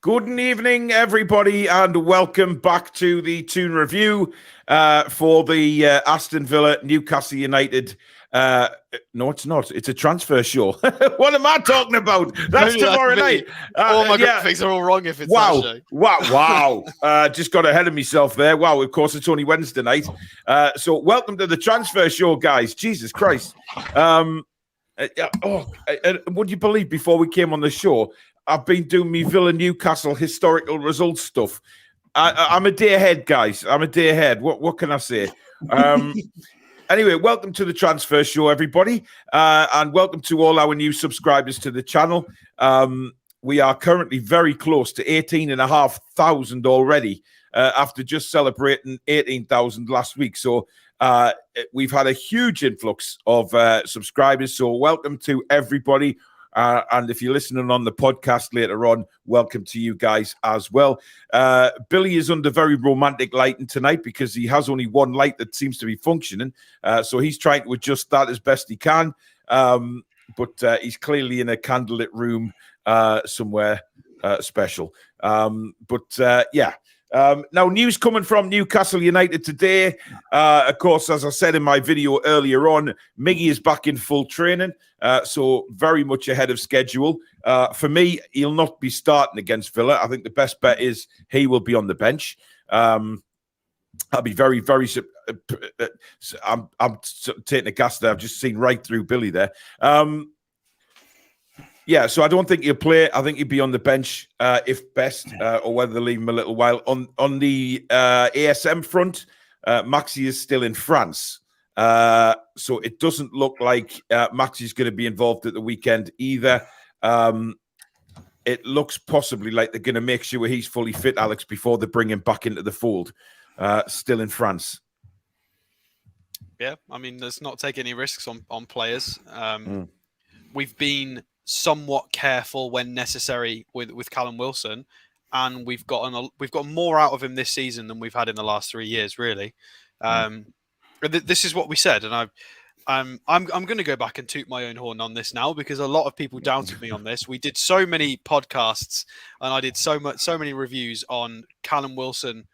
Good evening, everybody, and welcome back to the Toon review for the Aston Villa Newcastle United. No, it's not. It's a transfer show. What am I talking about? That's tomorrow night. All my graphics are all wrong if it's that show. Wow. Just got ahead of myself there. Wow, of course, it's only Wednesday night. So welcome to the transfer show, guys. Jesus Christ. Would you believe before we came on the show, I've been doing me Villa Newcastle historical results stuff. I'm a day ahead, guys. I'm a day ahead. What can I say? Anyway, welcome to the transfer show, everybody. And welcome to all our new subscribers to the channel. We are currently very close to 18,500 already after just celebrating 18,000 last week. So we've had a huge influx of subscribers. So welcome to everybody. And if you're listening on the podcast later on, welcome to you guys as well. Billy is under very romantic lighting tonight because he has only one light that seems to be functioning. So he's trying to adjust that as best he can. But he's clearly in a candlelit room somewhere special. Now, news coming from Newcastle United today. Of course, as I said in my video earlier on, Miggy is back in full training, so very much ahead of schedule. For me, he'll not be starting against Villa. I think the best bet is he will be on the bench. I'll be very, very... I'm taking a gas there. I've just seen right through Billy there. Yeah, so I don't think he'll play. I think he'll be on the bench if best, or whether they leave him a little while. On the ASM front, Maxi is still in France. So it doesn't look like Maxi's going to be involved at the weekend either. It looks possibly like they're going to make sure he's fully fit, Alex, before they bring him back into the fold. Still in France. Yeah, I mean, let's not take any risks on players. We've been somewhat careful when necessary with Callum Wilson, and we've got more out of him this season than we've had in the last 3 years, really. This is what we said, and I'm going to go back and toot my own horn on this now because a lot of people doubted me on this. We did so many podcasts, and I did so many reviews on Callum Wilson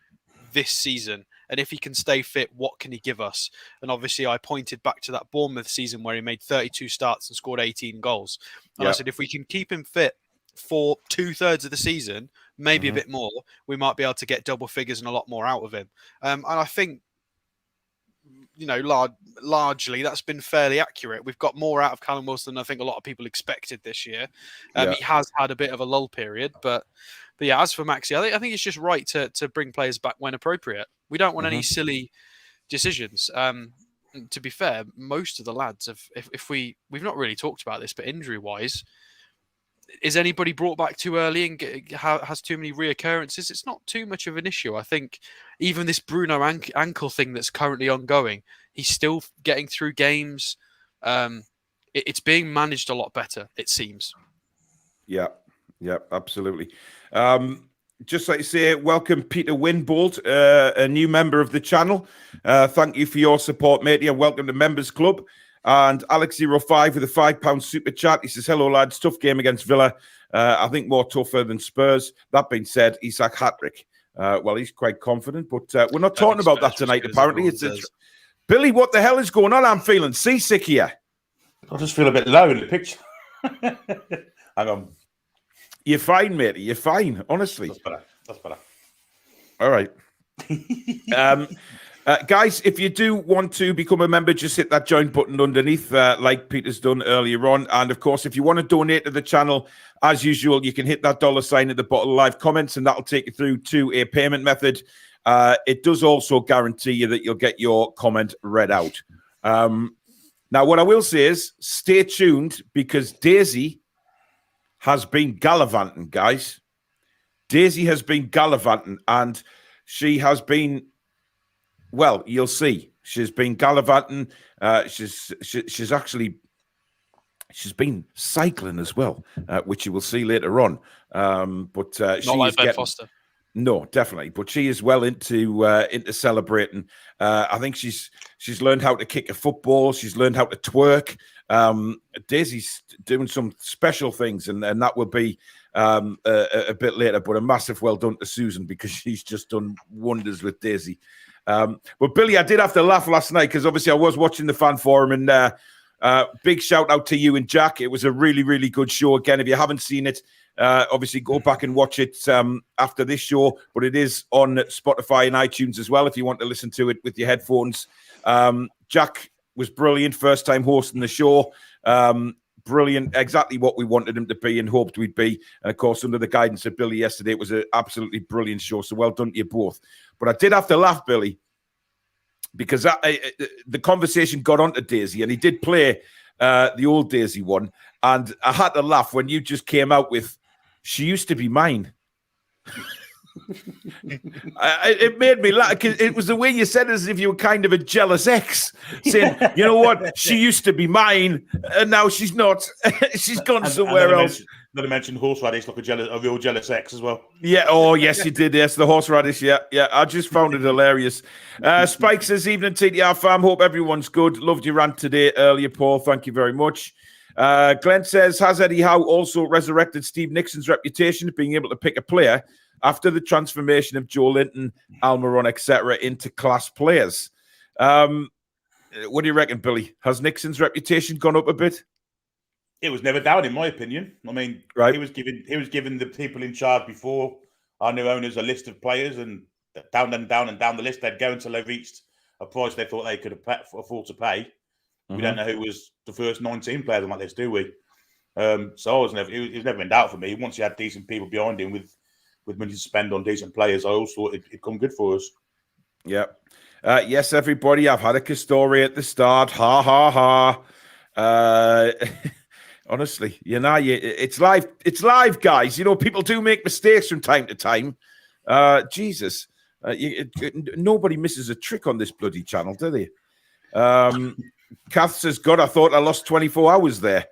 this season. And if he can stay fit, what can he give us? And obviously, I pointed back to that Bournemouth season where he made 32 starts and scored 18 goals. And I said, if we can keep him fit for 2/3 of the season, maybe a bit more, we might be able to get double figures and a lot more out of him. And I think, largely that's been fairly accurate. We've got more out of Callum Wilson than I think a lot of people expected this year. He has had a bit of a lull period, but yeah, as for Maxi, I think it's just right to bring players back when appropriate. We don't want any silly decisions. To be fair, most of the lads have, we've not really talked about this, but injury-wise, is anybody brought back too early and has too many reoccurrences? It's not too much of an issue. I think even this Bruno ankle thing that's currently ongoing, he's still getting through games. It's being managed a lot better, it seems. Yeah, absolutely. Just like to say, welcome Peter Winbold, a new member of the channel. Thank you for your support, matey, and welcome to Members Club. And Alex05 with a £5 super chat. He says, hello, lads. Tough game against Villa. I think more tougher than Spurs. That being said, Isak hat-trick. Well, he's quite confident, but we're not talking about that tonight, apparently. Billy, what the hell is going on? I'm feeling seasick here. I just feel a bit low in the picture. Hang on. You're fine, matey. You're fine, honestly. That's better. All right. Guys, if you do want to become a member, just hit that join button underneath, like Peter's done earlier on. And, of course, if you want to donate to the channel, as usual, you can hit that $sign at the bottom of live comments, and that'll take you through to a payment method. It does also guarantee you that you'll get your comment read out. Now, what I will say is stay tuned because Daisy has been gallivanting, guys. Daisy has been gallivanting, and she has been, well, you'll see. She's been gallivanting. She's been cycling as well, which you will see later on. But Not she like is Ben getting, Foster. No, definitely. But she is well into celebrating. I think she's learned how to kick a football. She's learned how to twerk. Daisy's doing some special things, and that will be a bit later. But a massive well done to Susan because she's just done wonders with Daisy. But Billy, I did have to laugh last night because obviously I was watching the fan forum, and big shout out to you and Jack. It was a really, really good show. Again, if you haven't seen it, obviously go back and watch it after this show, but it is on Spotify and iTunes as well if you want to listen to it with your headphones. Jack was brilliant, first time hosting the show. Brilliant, exactly what we wanted him to be and hoped we'd be. And of course, under the guidance of Billy yesterday, it was an absolutely brilliant show. So well done to you both. But I did have to laugh, Billy, because the conversation got onto Daisy, and he did play the old Daisy one. And I had to laugh when you just came out with, "She used to be mine." It made me laugh because it was the way you said it, as if you were kind of a jealous ex, saying, "You know what? She used to be mine, and now she's not. She's gone somewhere else." Not to mention horseradish, like a real jealous ex as well. Yeah. Oh, yes, you did. Yes, the horseradish. Yeah. I just found it hilarious. Spike says, "Evening, TTR fam. Hope everyone's good. Loved your rant today earlier, Paul. Thank you very much." Glenn says, "Has Eddie Howe also resurrected Steve Nixon's reputation of being able to pick a player after the transformation of Joe Linton, Almiron, etc., into class players?" What do you reckon, Billy? Has Nixon's reputation gone up a bit? It was never down, in my opinion. I mean, right. He was giving the people in charge before our new owners a list of players, and down the list they'd go until they reached a price they thought they could afford to pay. Mm-hmm. We don't know who was the first 19 players like this, do we? So it was never in doubt for me. Once you had decent people behind him with money to spend on decent players, I also thought it'd come good for us. Yeah. Yes, everybody. I've had a Castore at the start. Ha ha ha. Honestly, it's live. It's live, guys. You know, people do make mistakes from time to time. Jesus, nobody misses a trick on this bloody channel, do they? Kath says, "God, I thought I lost 24 hours there."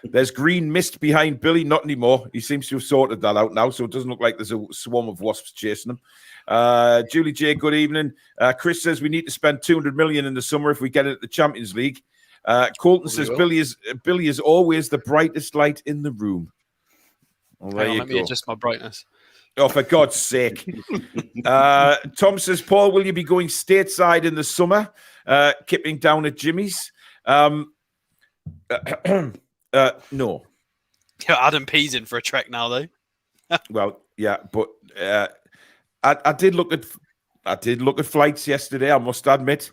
There's green mist behind Billy. Not anymore. He seems to have sorted that out now, so it doesn't look like there's a swarm of wasps chasing him. Julie J, good evening. Chris says, "We need to spend 200 million in the summer if we get into the Champions League." Colton says, Billy is always the brightest light in the room. Well, let me adjust my brightness. Oh, for God's sake. Tom says, "Paul, will you be going stateside in the summer? Kipping down at Jimmy's?" No. Adam P's in for a trek now, though. Well, yeah, but I did look at flights yesterday, I must admit.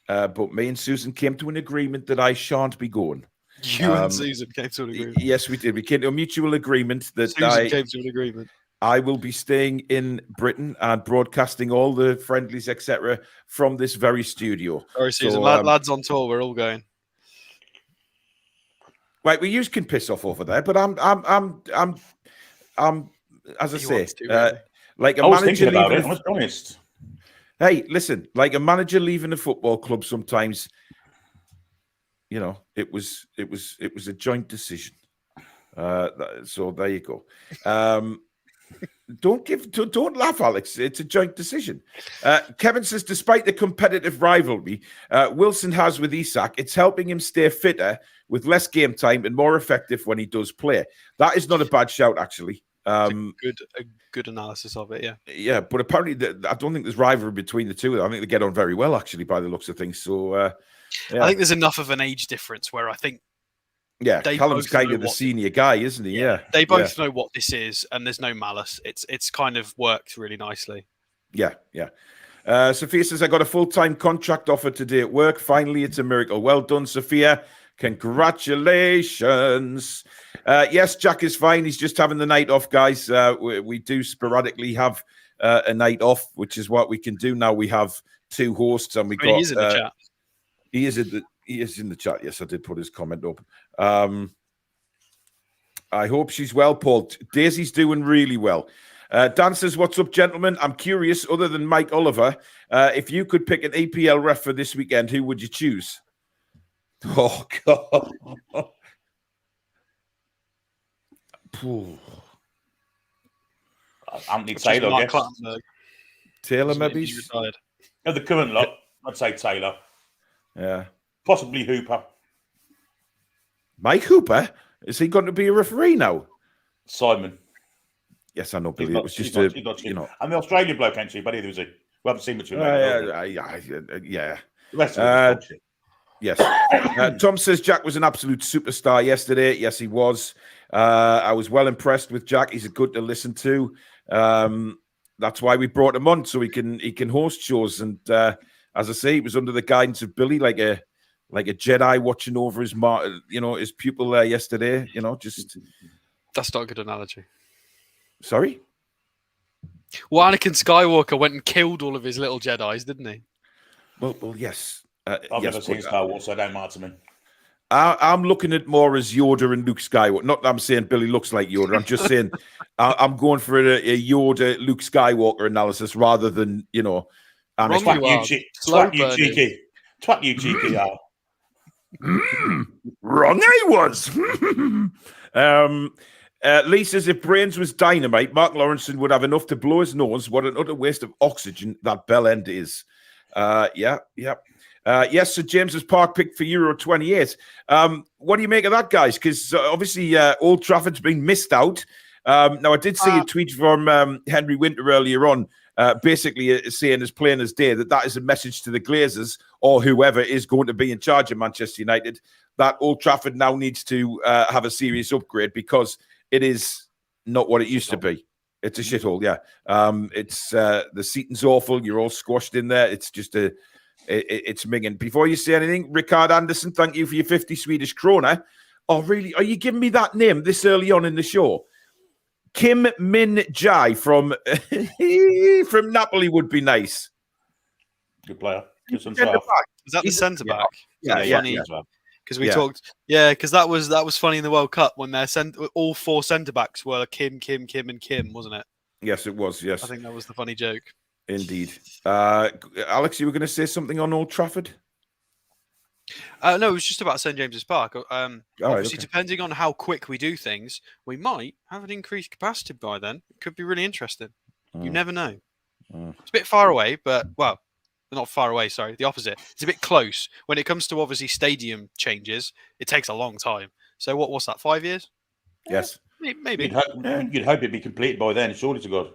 But me and Susan came to an agreement that I shan't be going. You and Susan came to an agreement. Yes, we did. We came to a mutual agreement that Susan came to an agreement. I will be staying in Britain and broadcasting all the friendlies, etc., from this very studio. Sorry, Susan. Lads on tour, we're all going. Right, well, you can piss off over there, but I'm as I say, like a manager leaving. I'm honest. Hey, listen, like a manager leaving a football club, sometimes, you know, it was a joint decision. So there you go. Don't laugh, Alex. It's a joint decision. Kevin says, despite the competitive rivalry Wilson has with Isak, it's helping him stay fitter with less game time and more effective when he does play. That is not a bad shout, actually. A good analysis of it, yeah. Yeah, but apparently I don't think there's rivalry between the two. I think they get on very well, actually, by the looks of things. So yeah. I think there's enough of an age difference where I think Callum's kind of the senior guy, isn't he? Yeah. They both know what this is, and there's no malice. It's kind of worked really nicely. Yeah. Sophia says, "I got a full-time contract offer today at work. Finally, it's a miracle. Well done, Sophia. Congratulations." Yes, Jack is fine. He's just having the night off, guys. We do sporadically have a night off, which is what we can do now. We have two hosts, and we got. He's in the chat. He is in the chat. Yes, I did put his comment up. I hope she's well, Paul. Daisy's doing really well. Dan says, what's up, gentlemen? I'm curious, other than Mike Oliver, if you could pick an EPL ref for this weekend, who would you choose? Oh, God. Anthony Taylor, I guess. Taylor, maybe? The current lot, I'd say Taylor. Yeah. Possibly Hooper. Mike Hooper? Is he going to be a referee now? Simon. Yes, I know, Billy. It was just And the Australian bloke ain't cheap, but either was he. We haven't seen much of him. Yeah. The rest of it yes. Tom says Jack was an absolute superstar yesterday. Yes, he was. I was well impressed with Jack. He's good to listen to. That's why we brought him on, so he can host shows. And as I say, he was under the guidance of Billy, like a Jedi watching over his pupil there yesterday. Just that's not a good analogy. Sorry? Well, Anakin Skywalker went and killed all of his little Jedis, didn't he? Well, yes. I've never seen Star Wars, so I don't matter to me. I'm looking at more as Yoda and Luke Skywalker. Not that I'm saying Billy looks like Yoda. I'm just saying I'm going for a Yoda, Luke Skywalker analysis rather than, Anakin. Twat you cheeky, Al. Wrong I was. Lee says, if brains was dynamite, Mark Lawrenson would have enough to blow his nose. What an utter waste of oxygen that bell end is. Yeah. Yes, Sir James's Park pick for Euro 28. What do you make of that, guys? Because obviously Old Trafford's been missed out. Now, I did see a tweet from Henry Winter earlier on, basically saying as plain as day that is a message to the Glazers or whoever is going to be in charge of Manchester United, that Old Trafford now needs to have a serious upgrade because it is not what it used to be. It's a shithole, yeah. It's the seating's awful. You're all squashed in there. It's just it's minging. Before you say anything, Rickard Anderson, thank you for your 50 Swedish krona. Oh, really? Are you giving me that name this early on in the show? Kim Min Jai from Napoli would be nice. Good player. Is that the centre back? Yeah. Because we talked, because that was funny in the World Cup when all four centre backs were Kim, and Kim, wasn't it? Yes, it was. Yes, I think that was the funny joke. Indeed. Alex, you were going to say something on Old Trafford? No, it was just about St James's Park. Obviously, okay. depending on how quick we do things, we might have an increased capacity by then. It could be really interesting. You never know. It's a bit far away, but not far away, sorry, the opposite. It's a bit close. When it comes to obviously stadium changes, it takes a long time. So what's that, 5 years? Yes. Maybe. You'd hope it'd be completed by then, surely to God.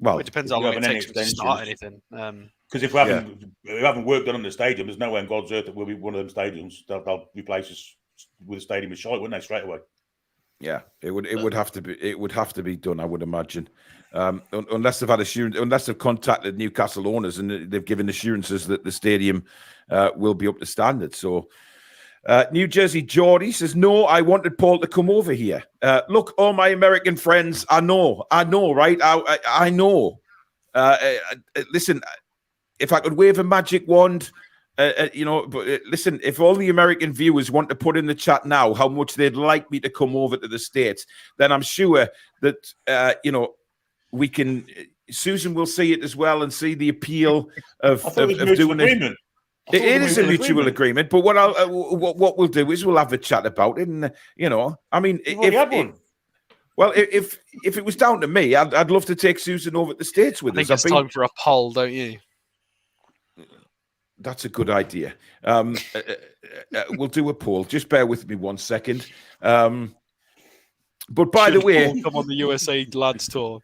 Well, it depends how long it takes to start anything. Because if we haven't worked on the stadium, there's nowhere on God's earth that will be one of them stadiums. They'll replace us with a stadium with shite, wouldn't they, straight away? Yeah, it would have to be done, I would imagine. Unless they've had assurance, unless they've contacted Newcastle owners and they've given assurances that the stadium will be up to standard. So, New Jersey Geordie says, "No, I wanted Paul to come over here. Look, all my American friends, I know, right? I know. Listen, if I could wave a magic wand." But listen, if all the American viewers want to put in the chat now how much they'd like me to come over to the States, then I'm sure that, we can, Susan will see it as well and see the appeal of doing it. It is a mutual agreement, but what we'll do is we'll have a chat about it. And, if it was down to me, I'd love to take Susan over to the States with us. I think it's time for a poll, don't you? That's a good idea. We'll do a poll. Just bear with me 1 second. But by the way, come on the USA lads tour.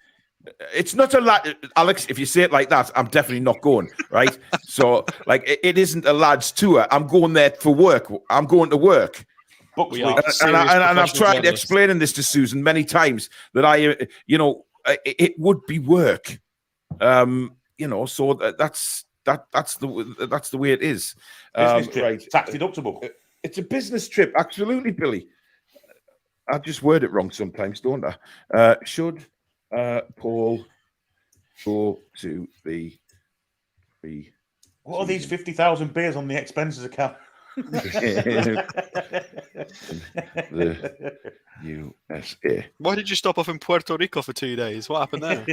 It's not a lad, Alex. If you say it like that, I'm definitely not going. Right? So, it isn't a lads tour. I'm going there for work. I'm going to work. And I've tried explaining this to Susan many times that it would be work. So that's the way it is. Business trip, right? Tax deductible. It's a business trip, absolutely, Billy. I just word it wrong sometimes, don't I? Should Paul go to the What are these 50,000 beers on the expenses account? The USA. Why did you stop off in Puerto Rico for 2 days? What happened there?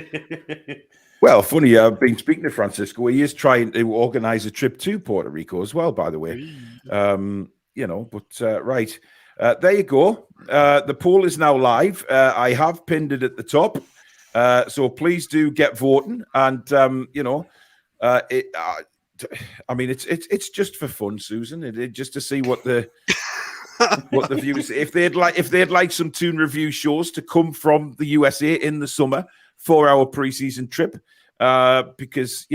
Well, funny, I've been speaking to Francisco. He is trying to organize a trip to Puerto Rico as well, by the way. Right. There you go. The poll is now live. I have pinned it at the top. So please do get voting. And, it's just for fun, Susan. Just to see what the viewers, if they'd like some Toon review shows to come from the USA in the summer for our preseason trip, because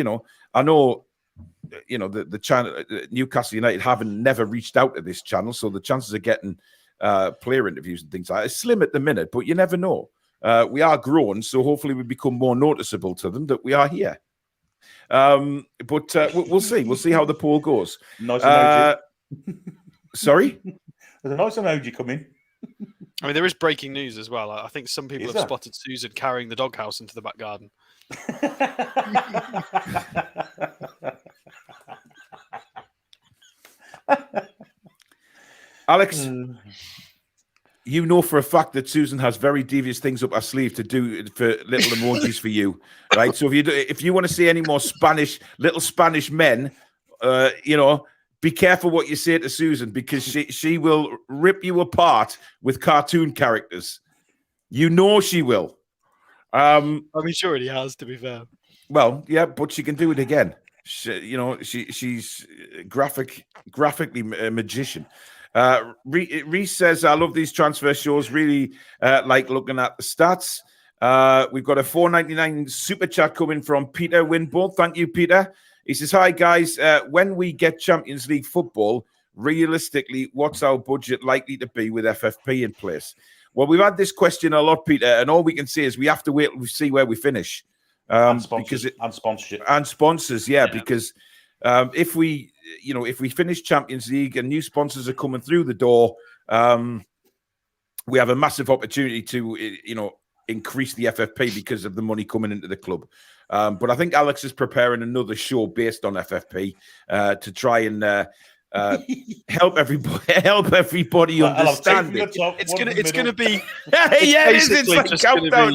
I know the channel Newcastle United never reached out to this channel, so the chances of getting player interviews and things like that is slim at the minute. But you never know. We are growing, so hopefully we become more noticeable to them that we are here. But we'll see. We'll see how the poll goes. Nice emoji. Sorry? There's a nice emoji coming. I mean, there is breaking news as well. I think some people have spotted Susan carrying the doghouse into the back garden. Alex, you know for a fact that Susan has very devious things up her sleeve to do for little emojis for you, right? So if you want to see any more little Spanish men, be careful what you say to Susan, because she will rip you apart with cartoon characters. You know she will. I mean, she already has, to be fair. Well, yeah, but she can do it again. She's graphically a magician. Reese says, I love these transfer shows. Really like looking at the stats. We've got a $4.99 super chat coming from Peter Winbold. Thank you, Peter. He says, hi, guys. When we get Champions League football, realistically, what's our budget likely to be with FFP in place? Well, we've had this question a lot, Peter, and all we can say is we have to wait and see where we finish. And sponsorship. And sponsors, yeah. Because if we finish Champions League and new sponsors are coming through the door, we have a massive opportunity to, increase the FFP because of the money coming into the club. But I think Alex is preparing another show based on FFP to try and help everybody understand it. It's gonna be it's like countdown,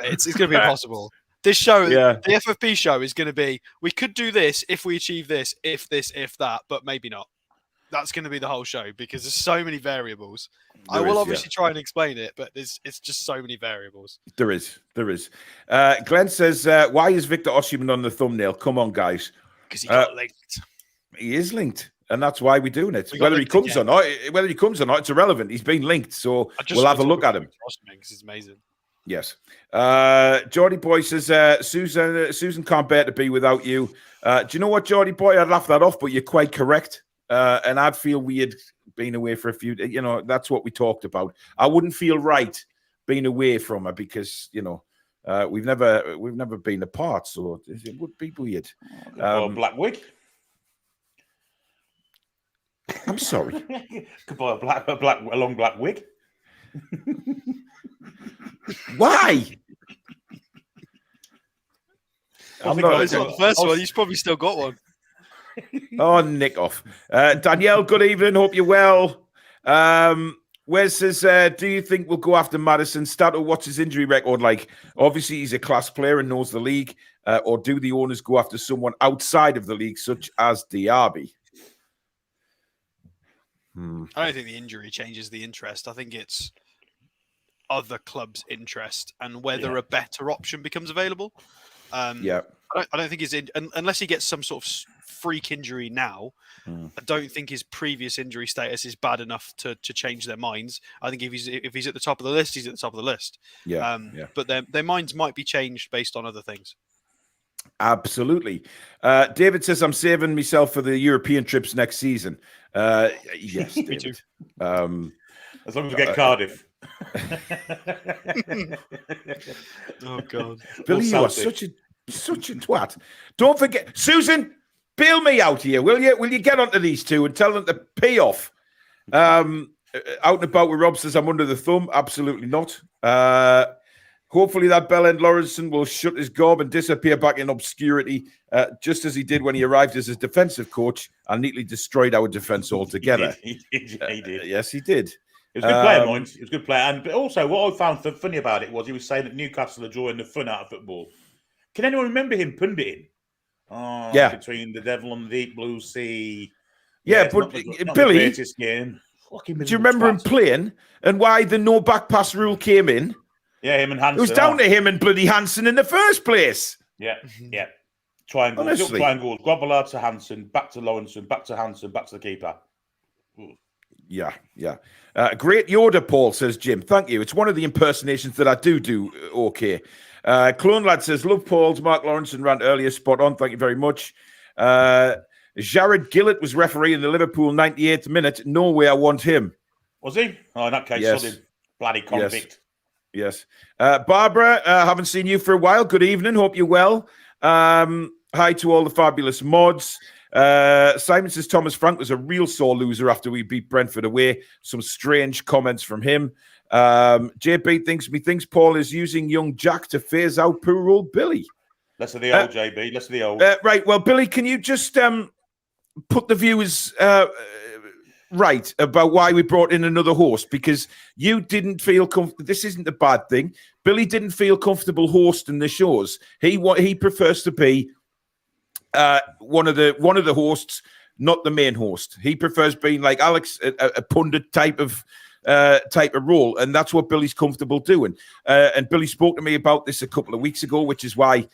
It's gonna be impossible. This show, the FFP show, is going to be, we could do this if we achieve this, if that, but maybe not. That's going to be the whole show because there's so many variables. I will obviously try and explain it, but it's just so many variables. There is. Glenn says, why is Victor Osimhen on the thumbnail? Come on, guys. Because he got linked. He is linked, and that's why we're doing it. Whether he comes or not, it's irrelevant. He's been linked, so we'll have a look at him. Because it's amazing. Yes. Geordie Boy says, Susan can't bear to be without you. Do you know what, Geordie Boy? I'd laugh that off, but you're quite correct. And I'd feel weird being away for a few days. That's what we talked about. I wouldn't feel right being away from her because, we've never been apart. So it would be weird. Black wig. I'm sorry. Could buy a long black wig. Why? The first one, he's probably still got one. Oh, nick off. Danielle, good evening. Hope you're well. Wes says, do you think we'll go after Madison? Stato, what's his injury record like? Obviously, he's a class player and knows the league. Or do the owners go after someone outside of the league, such as Diaby? I don't think the injury changes the interest. I think it's other clubs' interest and whether a better option becomes available. I don't think unless he gets some sort of freak injury now. I don't think his previous injury status is bad enough to change their minds. I think if he's at the top of the list, he's at the top of the list. But their minds might be changed based on other things. Absolutely. David says, I'm saving myself for the European trips next season. Yes, me too. As long as we get Cardiff. Oh God, Billy, you are such a twat. Don't forget, Susan, bail me out here, will you? Will you get onto these two and tell them to pay off? Out and about with Rob says I'm under the thumb. Absolutely not. Hopefully that bellend Lawrenson will shut his gob and disappear back in obscurity, just as he did when he arrived as his defensive coach and neatly destroyed our defence altogether. He did. Yes, he did. It was a good player, mind. It was a good player. But also, what I found funny about it was he was saying that Newcastle are drawing the fun out of football. Can anyone remember him punditing? Oh, yeah. Between the devil and the deep blue sea. Yeah, but not Billy, the greatest game. Do you remember him playing and why the no back pass rule came in? Yeah, him and Hansen. It was down to him and bloody Hansen in the first place. Yeah. Triangles, triangles. Grobbelaar to Hansen, back to Lawrenson, back to Hansen, back to the keeper. Yeah. Great Yoda, Paul, says Jim. Thank you. It's one of the impersonations that I do okay. Clone Lad says, love Paul's Mark Lawrenson rant earlier. Spot on. Thank you very much. Jared Gillett was referee in the Liverpool 98th minute. No way I want him. Was he? Oh, in that case, yes. Bloody convict. Yes. Barbara, haven't seen you for a while. Good evening. Hope you're well. Hi to all the fabulous mods. Simon says Thomas Frank was a real sore loser after we beat Brentford away. Some strange comments from him. JB thinks Paul is using young Jack to phase out poor old Billy. Less of the old, JB. Less of the old. Right. Well, Billy, can you just put the viewers right about why we brought in another host? Because you didn't feel comfortable. This isn't a bad thing. Billy didn't feel comfortable hosting the shows. He prefers to be one of the hosts, not the main host. He prefers being like Alex, a pundit type of role, and that's what Billy's comfortable doing. And Billy spoke to me about this a couple of weeks ago, which is why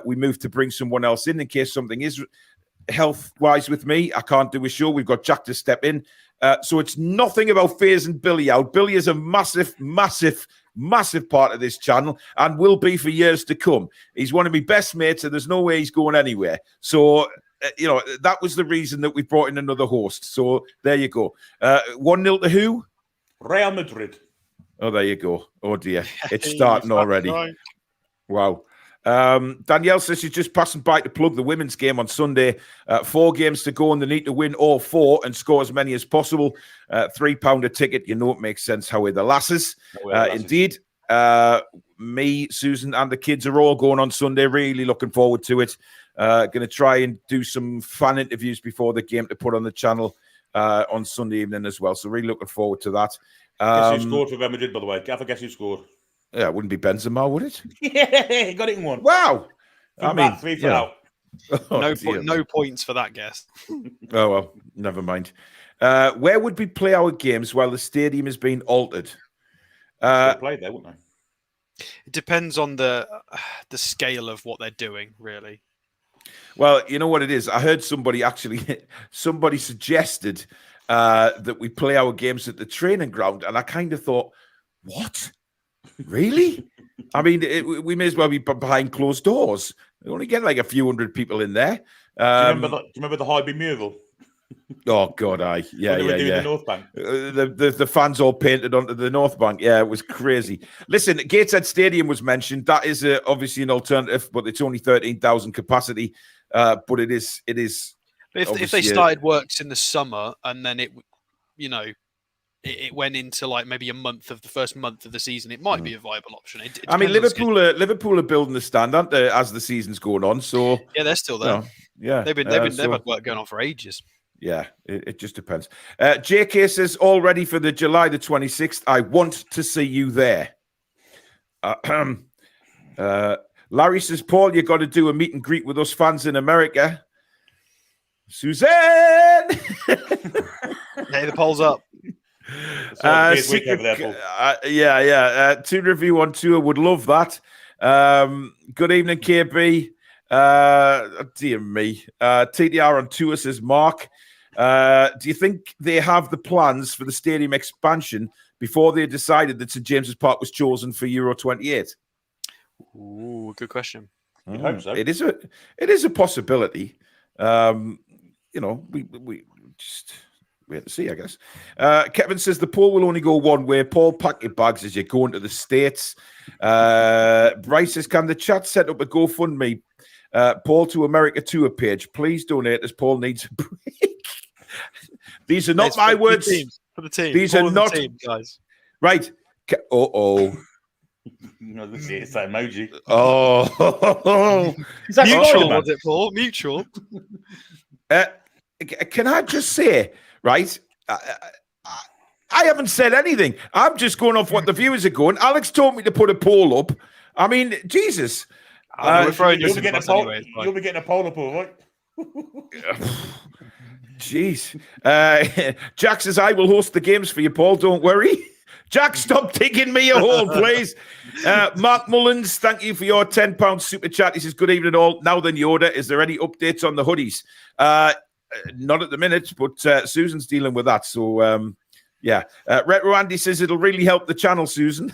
we moved to bring someone else in case something is health-wise with me. I can't do a show. We've got Jack to step in. So it's nothing about phasing Billy out. Billy is a massive part of this channel and will be for years to come. He's one of my best mates and there's no way he's going anywhere. So, that was the reason that we brought in another host. So there you go. 1-0 to who? Real Madrid. Oh, there you go. Oh, dear. It's starting already. Right. Wow. Danielle says she's just passing by to plug the women's game on Sunday. 4 games to go and they need to win all 4 and score as many as possible. £3 a ticket. You know it makes sense. How are the lasses? Indeed. Me, Susan and the kids are all going on Sunday. Really looking forward to it. Going to try and do some fan interviews before the game to put on the channel on Sunday evening as well. So really looking forward to that. Guess who scored for Real Madrid, by the way? Guess who scored? Yeah, it wouldn't be Benzema, would it? Yeah, he got it in one. Wow. I mean, 3 for out. Oh, no points for that guess. Oh, well, never mind. Where would we play our games while the stadium is being altered? Play there, wouldn't they? It depends on the scale of what they're doing, really. Well, you know what it is? I heard somebody suggested that we play our games at the training ground, and I kind of thought, what? Really? I mean, we may as well be behind closed doors. We only get like a few hundred people in there. Do you remember the Highby mural? Oh God, yeah. The North Bank. The fans all painted onto the North Bank. Yeah, it was crazy. Listen, Gateshead Stadium was mentioned. That is obviously an alternative, but it's only 13,000 capacity. But it is. If they started works in the summer and then it went into like maybe the first month of the season, it might be a viable option. I mean, Liverpool are building the stand, aren't they, as the season's going on? So yeah, they're still there. Yeah, they've had work going on for ages. Yeah, it just depends. JK says, all ready for the July the 26th. I want to see you there. Larry says, Paul, you got to do a meet and greet with us fans in America. Suzanne! Hey, the poll's up. Toon Review on tour would love that. Good evening, KB. Dear me. TDR on tour, says Mark. Do you think they have the plans for the stadium expansion before they decided that St James's Park was chosen for Euro 28? Ooh, good question. I hope so. It is a possibility. We just wait to see, I guess. Kevin says the poll will only go one way. Paul, pack your bags as you're going to the States. Bryce says, can the chat set up a GoFundMe Paul to America tour page? Please donate as Paul needs a break. These are not my words. For the team. These Paul are not the team, guys. Right. No, this is that emoji. Oh, Is that Mutual, Spider-Man? was it, Paul? Mutual. can I just say, right? I haven't said anything. I'm just going off what the viewers are going. Alex told me to put a poll up. I mean, Jesus. We're throwing You'll this be in getting a the bus poll. anyway, it's fine. You'll be getting a poll up, all right? Jeez. Jack says, I will host the games for you, Paul. Don't worry. Jack, stop digging me a hole, please. Mark Mullins, thank you for your £10 super chat. He says, good evening, all. Now then, Yoda, is there any updates on the hoodies? Not at the minute, but Susan's dealing with that. So, yeah. Retro Andy says, it'll really help the channel, Susan.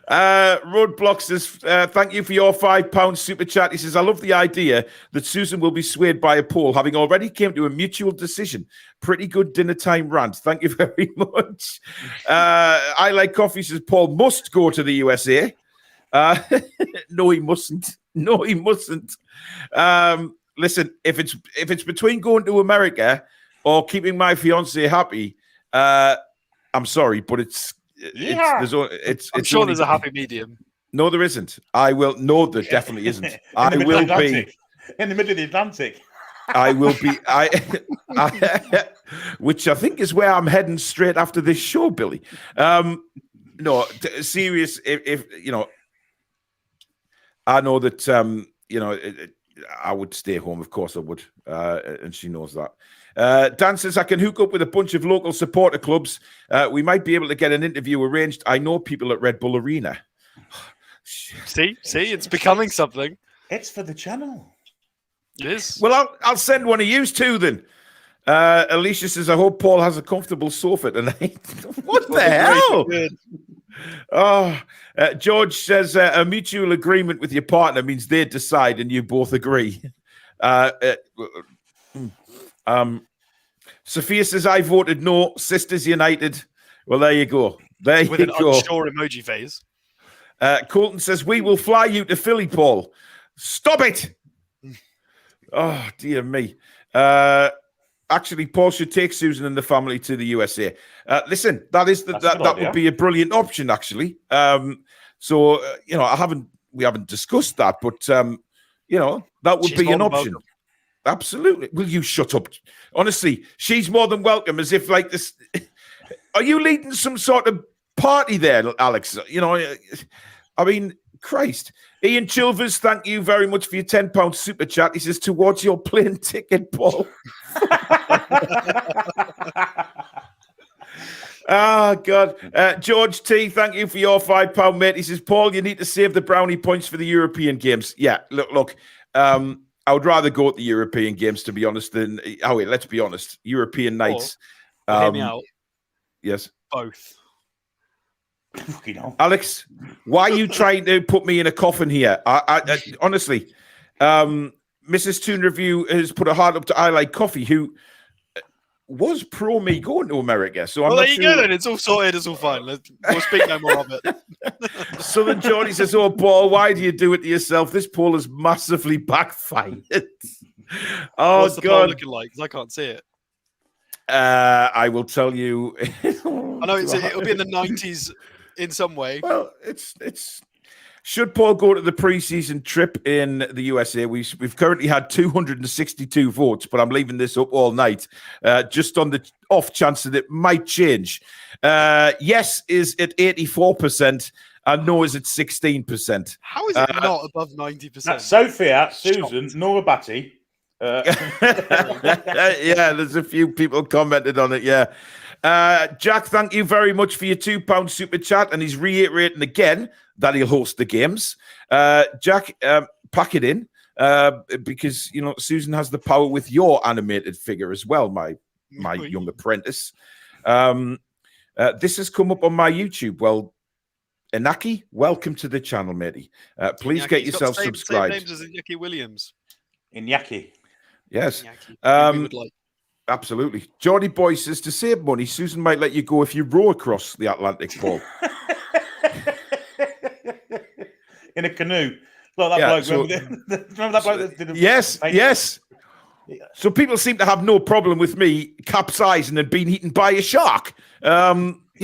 Roadblock says, thank you for your £5 super chat. He says, I love the idea that Susan will be swayed by a poll, having already came to a mutual decision. Pretty good dinner time rant. Thank you very much. I Like Coffee says, Paul must go to the USA. No, he mustn't. No, he mustn't. Listen, if it's between going to America or keeping my fiance happy, I'm sorry, but it's I'm sure there's a happy medium. No, there isn't. No, there definitely isn't. I will be in the middle of the Atlantic. I will be. Which I think is where I'm heading straight after this show, Billy. No, serious. If you know, I know that I would stay home. Of course, I would, and she knows that. Dan says, I can hook up with a bunch of local supporter clubs. We might be able to get an interview arranged. I know people at Red Bull Arena. See, it's becoming something. It's for the channel. It is. Well, I'll send one of you too then. Alicia says, I hope Paul has a comfortable sofa tonight. What the hell? Oh, George says, a mutual agreement with your partner means they decide and you both agree. Sophia says, I voted no. Sisters United. Well, there you go. There With you an go. unsure emoji phase. Colton says, we will fly you to Philly, Paul. Stop it. Oh, dear me. Actually, Paul should take Susan and the family to the USA. Listen, that would be a brilliant option, actually. We haven't discussed that, but that would be an option. Welcome. Absolutely. Will you shut up? Honestly, she's more than welcome. As if like this. Are you leading some sort of party there, Alex? I mean, Christ. Ian Chilvers, thank you very much for your £10 super chat. He says, towards your plane ticket, Paul. Oh, God. George T, thank you for your £5, mate. He says, Paul, you need to save the brownie points for the European games. Yeah, look. I would rather go at the European games, to be honest, than... Oh, wait, let's be honest. European nights. Hear me out. Yes. Both. Alex, why are you trying to put me in a coffin here? I honestly, Mrs. Toon Review has put a heart up to I Like Coffee, who was pro me going to America. So I'm there not you go then. It's all sorted. It's all fine. We'll speak no more of it. Southern Geordie says, oh, Paul, why do you do it to yourself? This poll has massively backfired. Oh, what's the God. poll looking like? Because I can't see it. I will tell you. I know it'll be in the 90s in some way. Well, it's. Should Paul go to the preseason trip in the USA? We've currently had 262 votes, but I'm leaving this up all night, just on the off chance that it might change. Yes is at 84%, and no is at 16%. How is it not above 90%? That's Sophia, Susan, Nora Batty. Yeah, there's a few people commented on it. Yeah. Jack, thank you very much for your £2 super chat, and he's reiterating again that he'll host the games. Jack, pack it in, because Susan has the power with your animated figure as well, my young apprentice. This has come up on my YouTube. Well, Inaki, welcome to the channel, matey. Please get yourself subscribed. Same names as Iñaki Williams. Iñaki. Yes. Iñaki. We would like. Absolutely. Johnny Boy says, to save money, Susan might let you go if you row across the Atlantic, Paul. In a canoe. Like that bloke. Remember that bloke that did Yes. So people seem to have no problem with me capsizing and being eaten by a shark.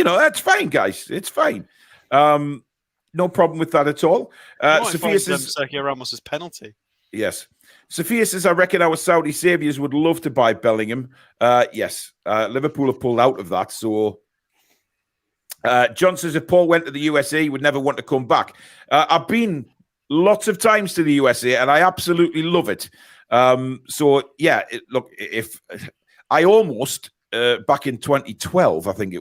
That's fine, guys. It's fine. No problem with that at all. Sophia says Sergio Ramos' penalty. Yes. Sophia says, I reckon our Saudi saviors would love to buy Bellingham. Yes. Liverpool have pulled out of that. So John says, if Paul went to the USA, he would never want to come back. I've been lots of times to the USA and I absolutely love it. Look, if I almost back in 2012, I think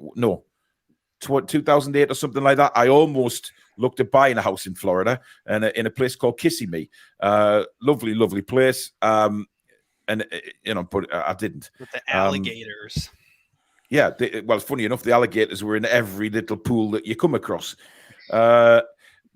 2008 or something like that, I almost looked at buying a house in Florida and in a place called Kissimmee. Lovely, lovely place. But I didn't. With the alligators. Well, funny enough, the alligators were in every little pool that you come across.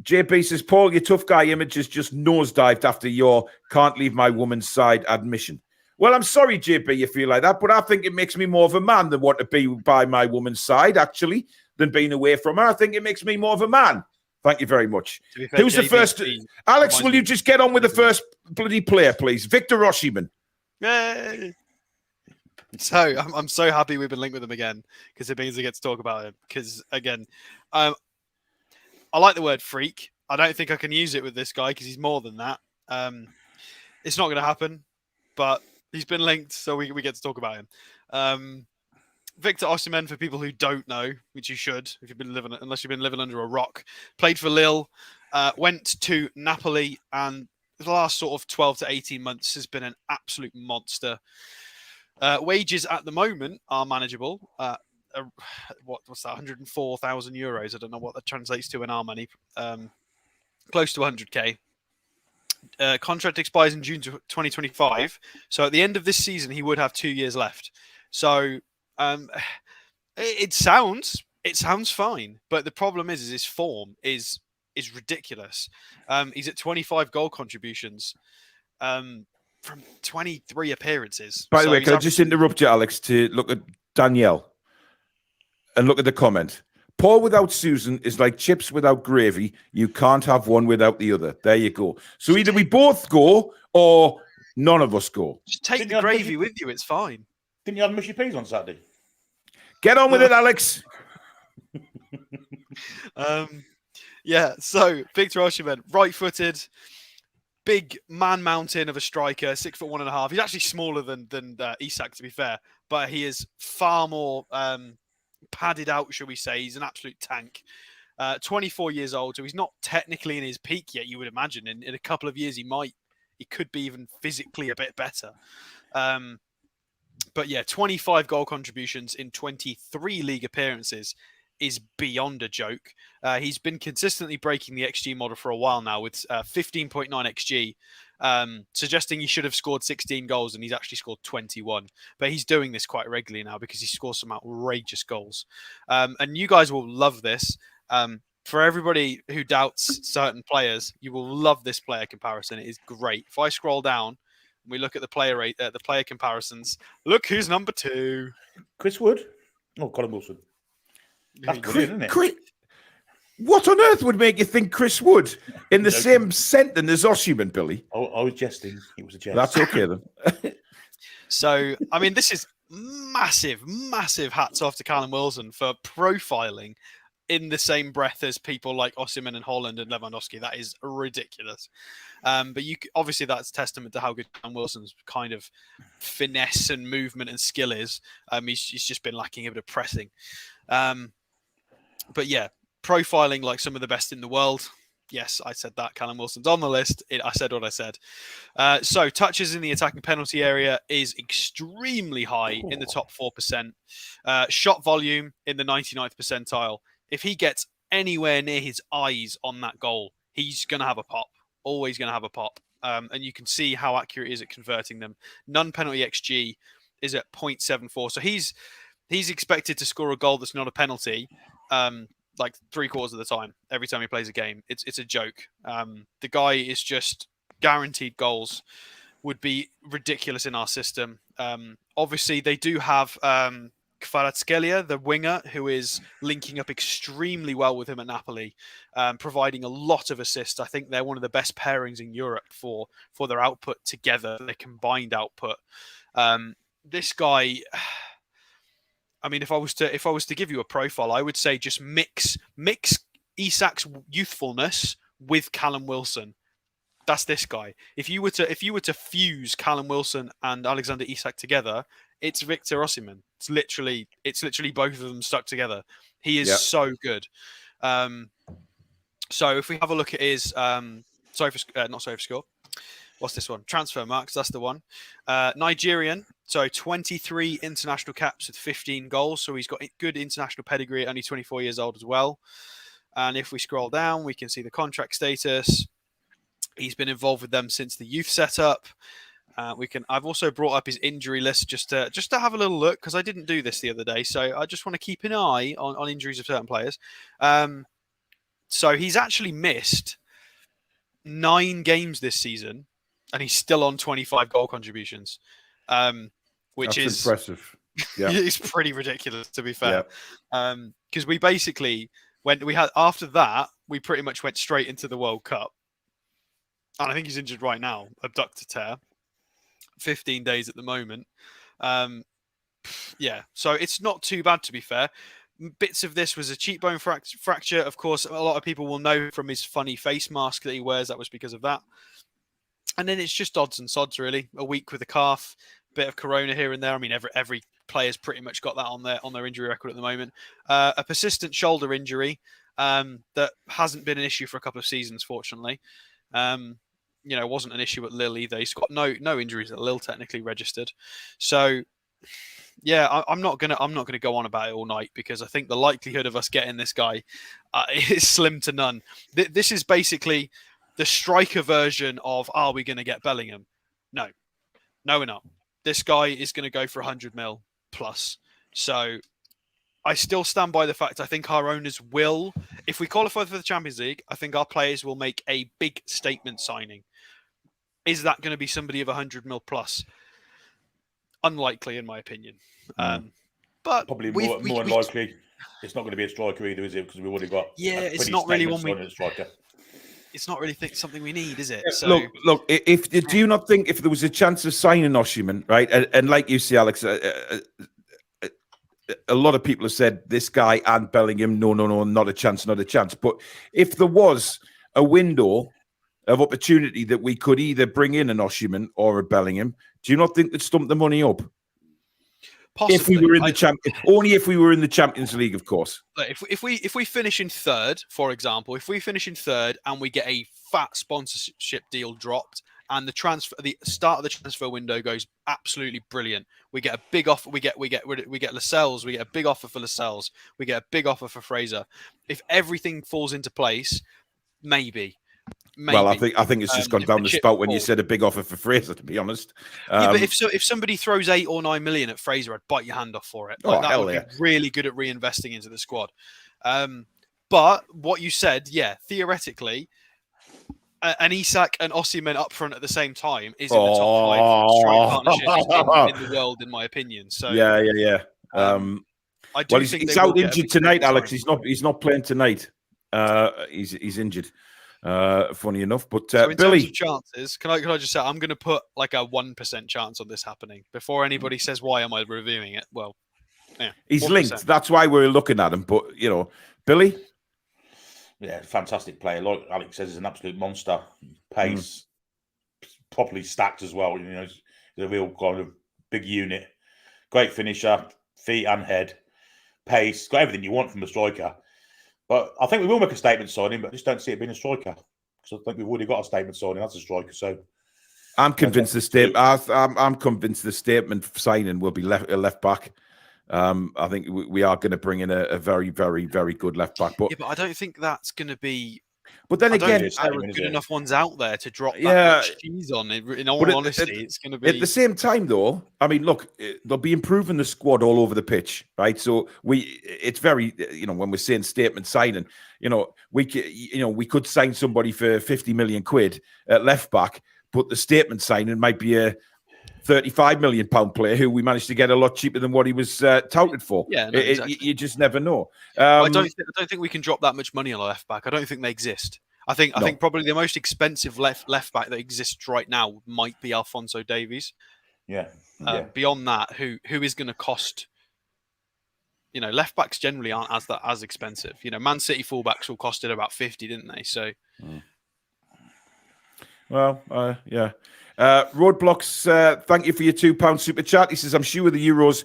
JP says, Paul, your tough guy image has just nosedived after your can't leave my woman's side admission. Well, I'm sorry, JP, you feel like that, but I think it makes me more of a man than want to be by my woman's side, actually, than being away from her. I think it makes me more of a man. Thank you very much. Who's the first? Alex, will you just get on with the first bloody player, please? Victor Osimhen. Yay! So I'm so happy we've been linked with him again because it means I get to talk about him. Because again, I like the word freak. I don't think I can use it with this guy because he's more than that. It's not going to happen, but he's been linked, so we get to talk about him. Victor Osimhen, for people who don't know, which you should, unless you've been living under a rock, played for Lille, went to Napoli, and the last sort of 12 to 18 months has been an absolute monster. Wages at the moment are manageable. What's that? 104,000 euros. I don't know what that translates to in our money. Close to 100k. Contract expires in June 2025. So at the end of this season, he would have 2 years left. So it sounds fine, but the problem is his form is ridiculous. He's at 25 goal contributions from 23 appearances. By the way, can I just interrupt you, Alex, to look at Danielle and look at the comment? Paul without Susan is like chips without gravy. You can't have one without the other. There you go. So either we both go or none of us go. Just take the gravy with you. It's fine. Didn't you have mushy peas on Saturday? Get on with it, Alex. So Victor Osimhen, right-footed, big man mountain of a striker, 6'1.5". He's actually smaller than Isak, to be fair, but he is far more padded out, shall we say. He's an absolute tank. 24 years old, so he's not technically in his peak yet, you would imagine. In a couple of years, he could be even physically a bit better. But yeah, 25 goal contributions in 23 league appearances is beyond a joke. He's been consistently breaking the XG model for a while now with 15.9 XG, suggesting he should have scored 16 goals and he's actually scored 21. But he's doing this quite regularly now because he scores some outrageous goals. And you guys will love this. For everybody who doubts certain players, you will love this player comparison. It is great. If I scroll down, we look at the player comparisons. Look who's number 2. Chris Wood? Oh, Colin Wilson. That's brilliant, isn't it? What on earth would make you think Chris Wood in the same sentence as Osimhen, Billy? I was jesting. It was a jest. That's okay then. So, I mean, this is massive, massive hats off to Callum Wilson for profiling in the same breath as people like Osimhen and Holland and Lewandowski. That is ridiculous. But obviously that's testament to how good Callum Wilson's kind of finesse and movement and skill is. He's just been lacking a bit of pressing. But yeah, profiling like some of the best in the world. Yes, I said that. Callum Wilson's on the list. I said what I said. So touches in the attacking penalty area is extremely high in the top 4%. Shot volume in the 99th percentile. If he gets anywhere near his eyes on that goal, he's going to have a pop. Always going to have a pop. And you can see how accurate he is at converting them. Non-penalty XG is at 0.74. So he's expected to score a goal that's not a penalty like 3/4 of the time, every time he plays a game. It's a joke. The guy is just guaranteed goals. Would be ridiculous in our system. Obviously, they do have Kvaratskhelia, the winger, who is linking up extremely well with him at Napoli, providing a lot of assists. I think they're one of the best pairings in Europe for their output together, their combined output. This guy, I mean, if I was to give you a profile, I would say just mix Isak's youthfulness with Callum Wilson. That's this guy. If you were to fuse Callum Wilson and Alexander Isak together, it's Victor Osimhen. It's literally both of them stuck together. He is so good. So if we have a look at his not SofaScore. What's this one? Transfer Marks. That's the one. Nigerian. So 23 international caps with 15 goals. So he's got good international pedigree. Only 24 years old as well. And if we scroll down, we can see the contract status. He's been involved with them since the youth setup. I've also brought up his injury list just to have a little look, because I didn't do this the other day. So I just want to keep an eye on injuries of certain players. So he's actually missed 9 games this season, and he's still on 25 goal contributions, which is impressive. Yeah, it's pretty ridiculous, to be fair. Because we basically, after that, we pretty much went straight into the World Cup. And I think he's injured right now, abductor tear. 15 days at the moment. So it's not too bad, to be fair. Bits of this was a cheekbone fracture. Of course, a lot of people will know from his funny face mask that he wears that was because of that. And then it's just odds and sods, really. A week with a calf, bit of corona here and there. I mean, every player's pretty much got that on their injury record at the moment. A persistent shoulder injury that hasn't been an issue for a couple of seasons, fortunately. Wasn't an issue at Lille either. He's got no injuries at Lille technically registered. So, yeah, I'm not gonna go on about it all night, because I think the likelihood of us getting this guy is slim to none. This is basically the striker version of, are we going to get Bellingham? No, we're not. This guy is going to go for 100 mil plus. So I still stand by the fact I think our owners will, if we qualify for the Champions League, I think our players will make a big statement signing. Is that going to be somebody of 100 mil plus? Unlikely, in my opinion. But probably more unlikely. It's not going to be a striker either, is it? Because we've already got it's not really one we. Striker. It's not really something we need, is it? Yeah, so look. Do you not think if there was a chance of signing Osimhen, right? And like you see, Alex, a lot of people have said this guy and Bellingham, no, not a chance. But if there was a window of opportunity that we could either bring in an Osimhen or a Bellingham, do you not think they'd stump the money up? Possibly. If we were in only if we were in the Champions League, of course. If we finish in third, for example, and we get a fat sponsorship deal dropped, and the start of the transfer window goes absolutely brilliant, we get a big offer. We get Lascelles. We get a big offer for Lascelles. We get a big offer for Fraser. If everything falls into place, maybe. Well, I think it's just gone down the spout when you said a big offer for Fraser, to be honest. But if somebody throws 8 or 9 million at Fraser, I'd bite your hand off for it. That would be really good at reinvesting into the squad. But what you said, theoretically, an Isak and Osimhen up front at the same time is in the top 5 strike partnerships in the world, in my opinion. So yeah. He's out injured tonight, Alex. He's not playing tonight. He's injured. Funny enough, but so in Billy, terms of chances, can I just say I'm going to put like a 1% chance on this happening before anybody says why am I reviewing it? Well, yeah, he's 1%. linked. That's why we're looking at him. But Billy, fantastic player. Like Alex says, he's an absolute monster. Pace, properly stacked as well. He's a real kind of big unit. Great finisher, feet and head, pace, got everything you want from a striker. But I think we will make a statement signing, but I just don't see it being a striker, because I think we've already got a statement signing as a striker. So I'm convinced I'm convinced the statement signing will be left back. I think we are going to bring in a very, very, very good left back. But I don't think that's going to be. But then again, there are good enough ones out there to drop that much cheese on. In all honesty, it's going to be. At the same time, though, I mean, look, they'll be improving the squad all over the pitch, right? So it's very, when we're saying statement signing, we could sign somebody for 50 million quid at left back, but the statement signing might be a 35 million pound player who we managed to get a lot cheaper than what he was touted for. Yeah, exactly. You just never know. I don't think we can drop that much money on a left back. I don't think they exist. I think probably the most expensive left back that exists right now might be Alphonso Davies. Yeah. Beyond that, who is going to cost left backs generally aren't as expensive. Man City fullbacks all costed about 50, didn't they? So, well, yeah. Roadblocks, thank you for your £2 super chat. He says, I'm sure the Euros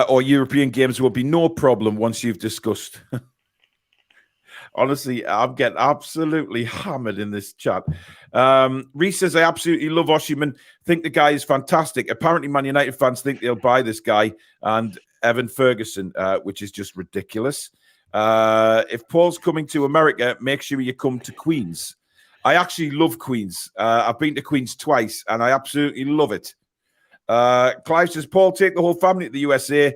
or European games will be no problem once you've discussed. Honestly, I'm getting absolutely hammered in this chat. Reese says, I absolutely love Osimhen. Think the guy is fantastic. Apparently, Man United fans think they'll buy this guy and Evan Ferguson, which is just ridiculous. If Paul's coming to America, make sure you come to Queens. I actually love Queens. I've been to Queens twice, and I absolutely love it. Clive says, Paul, take the whole family to the USA.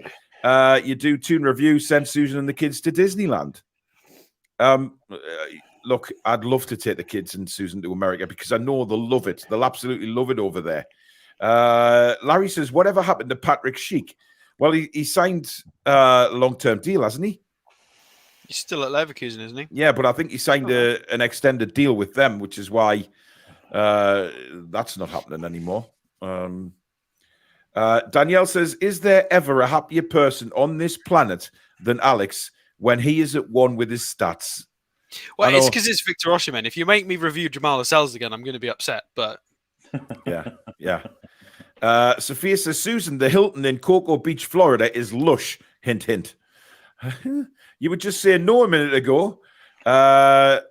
You do Toon review, send Susan and the kids to Disneyland. Look, I'd love to take the kids and Susan to America because I know they'll love it. They'll absolutely love it over there. Larry says, whatever happened to Patrick Schick? Well, he signed a long-term deal, hasn't he? He's still at Leverkusen, isn't he? Yeah, but I think he signed an extended deal with them, which is why that's not happening anymore. Danielle says, is there ever a happier person on this planet than Alex when he is at one with his stats? Well, it's because it's Victor Osimhen. If you make me review Jamal Lascelles again, I'm going to be upset. But yeah. Sophia says, Susan, the Hilton in Cocoa Beach, Florida is lush. Hint, hint. You were just saying no a minute ago. Only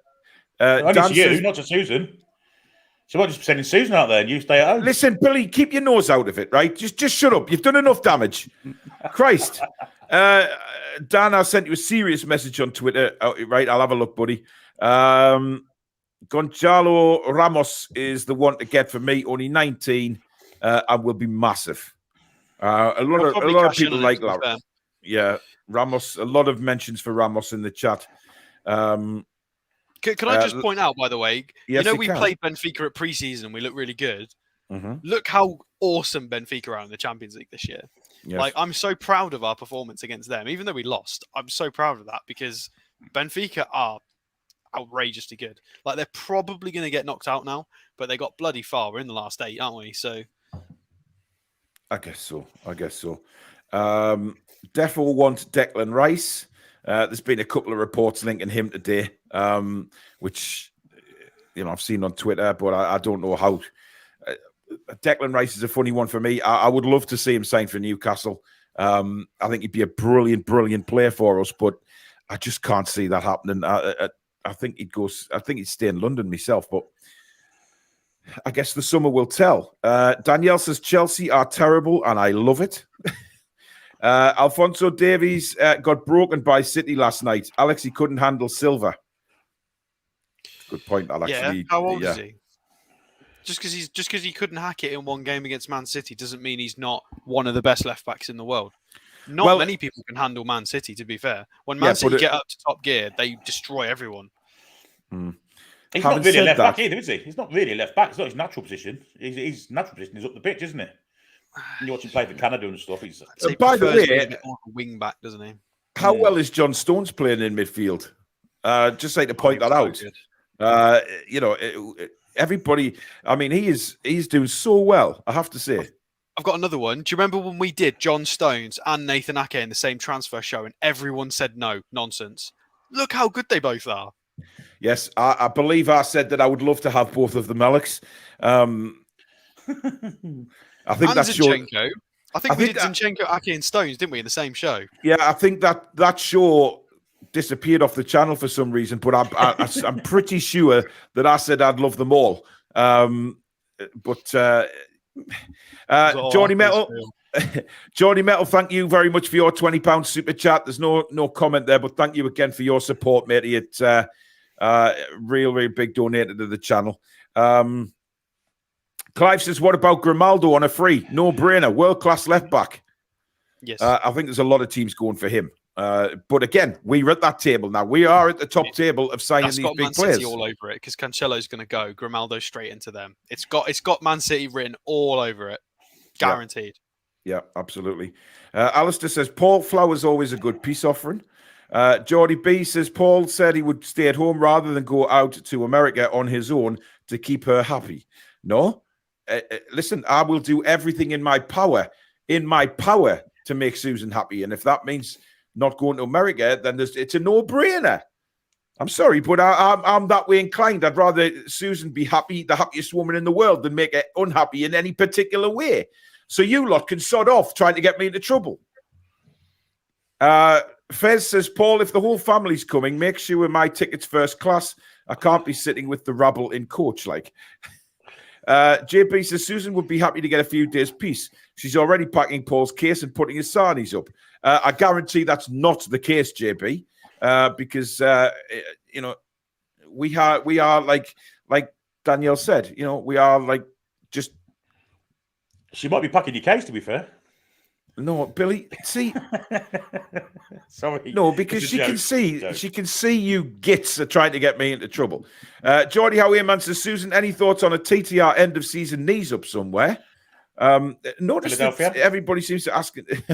to you, not to Susan. So I'm just sending Susan out there and you stay at home. Listen, Billy, keep your nose out of it, right? Just shut up. You've done enough damage. Christ. Dan, I sent you a serious message on Twitter. Right, I'll have a look, buddy. Gonzalo Ramos is the one to get for me. Only 19 and will be massive. A lot of people like that. Yeah, Ramos. A lot of mentions for Ramos in the chat. Can I just point out, by the way, yes, we played Benfica at pre-season and we looked really good. Mm-hmm. Look how awesome Benfica are in the Champions League this year. Yes. Like, I'm so proud of our performance against them. Even though we lost, I'm so proud of that because Benfica are outrageously good. Like, they're probably going to get knocked out now, but they got bloody far. We're in the last 8, aren't we? So, I guess so. Defo wants Declan Rice. There's been a couple of reports linking him today, which I've seen on Twitter, but I don't know how. Declan Rice is a funny one for me. I would love to see him sign for Newcastle. I think he'd be a brilliant player for us, but I just can't see that happening. I think he'd go. I think he'd stay in London myself, but I guess the summer will tell. Danielle says Chelsea are terrible, and I love it. Alfonso Davies got broken by City last night. Alex, he couldn't handle Silva. Good point, Alex. Yeah, how old is he? Just because he couldn't hack it in one game against Man City doesn't mean he's not one of the best left backs in the world. Not many people can handle Man City, to be fair. When Man City get up to top gear, they destroy everyone. He's not really a left back either, is he? He's not really a left back. It's not his natural position. His natural position is up the pitch, isn't it? You watch him play for Canada and stuff. By the way, a bit more of a wing back, doesn't he? How well is John Stones playing in midfield? Just like to point that out. Everybody. I mean, he's doing so well. I have to say. I've got another one. Do you remember when we did John Stones and Nathan Ake in the same transfer show, and everyone said no, nonsense? Look how good they both are. Yes, I believe I said that I would love to have both of them, Alex. I think that's Zinchenko. I think we did Zinchenko, Ake, and Stones, didn't we, in the same show? Yeah, I think that show disappeared off the channel for some reason, but I'm pretty sure that I said I'd love them all. Johnny Metal, Johnny Metal, thank you very much for your £20 super chat. There's no comment there, but thank you again for your support, matey. It's real big donator to the channel. Clive says, what about Grimaldo on a free? No brainer. World-class left back. Yes. I think there's a lot of teams going for him. But again, we're at that table now. We are at the top table of signing these big players. City all over it because Cancelo's going to go. Grimaldo straight into them. It's got Man City written all over it. Guaranteed. Yeah, absolutely. Alistair says, Paul Flower's always a good peace offering. Geordie B says, Paul said he would stay at home rather than go out to America on his own to keep her happy. No. Listen, I will do everything in my power to make Susan happy. And if that means not going to America, then it's a no-brainer. I'm sorry, but I'm that way inclined. I'd rather Susan be happy, the happiest woman in the world, than make her unhappy in any particular way. So you lot can sod off trying to get me into trouble. Fez says, Paul, if the whole family's coming, make sure my ticket's first class. I can't be sitting with the rabble in coach like. JP says, Susan would be happy to get a few days' peace. She's already packing Paul's case and putting his sarnies up. I guarantee that's not the case, JP, because, we are like Danielle said, we are like just. She might be packing your case, to be fair. No, Billy, see. Sorry. No, because she can see you gits are trying to get me into trouble. Geordie Howie man says, Susan, any thoughts on a TTR end of season knees up somewhere? Notice that everybody seems to ask it.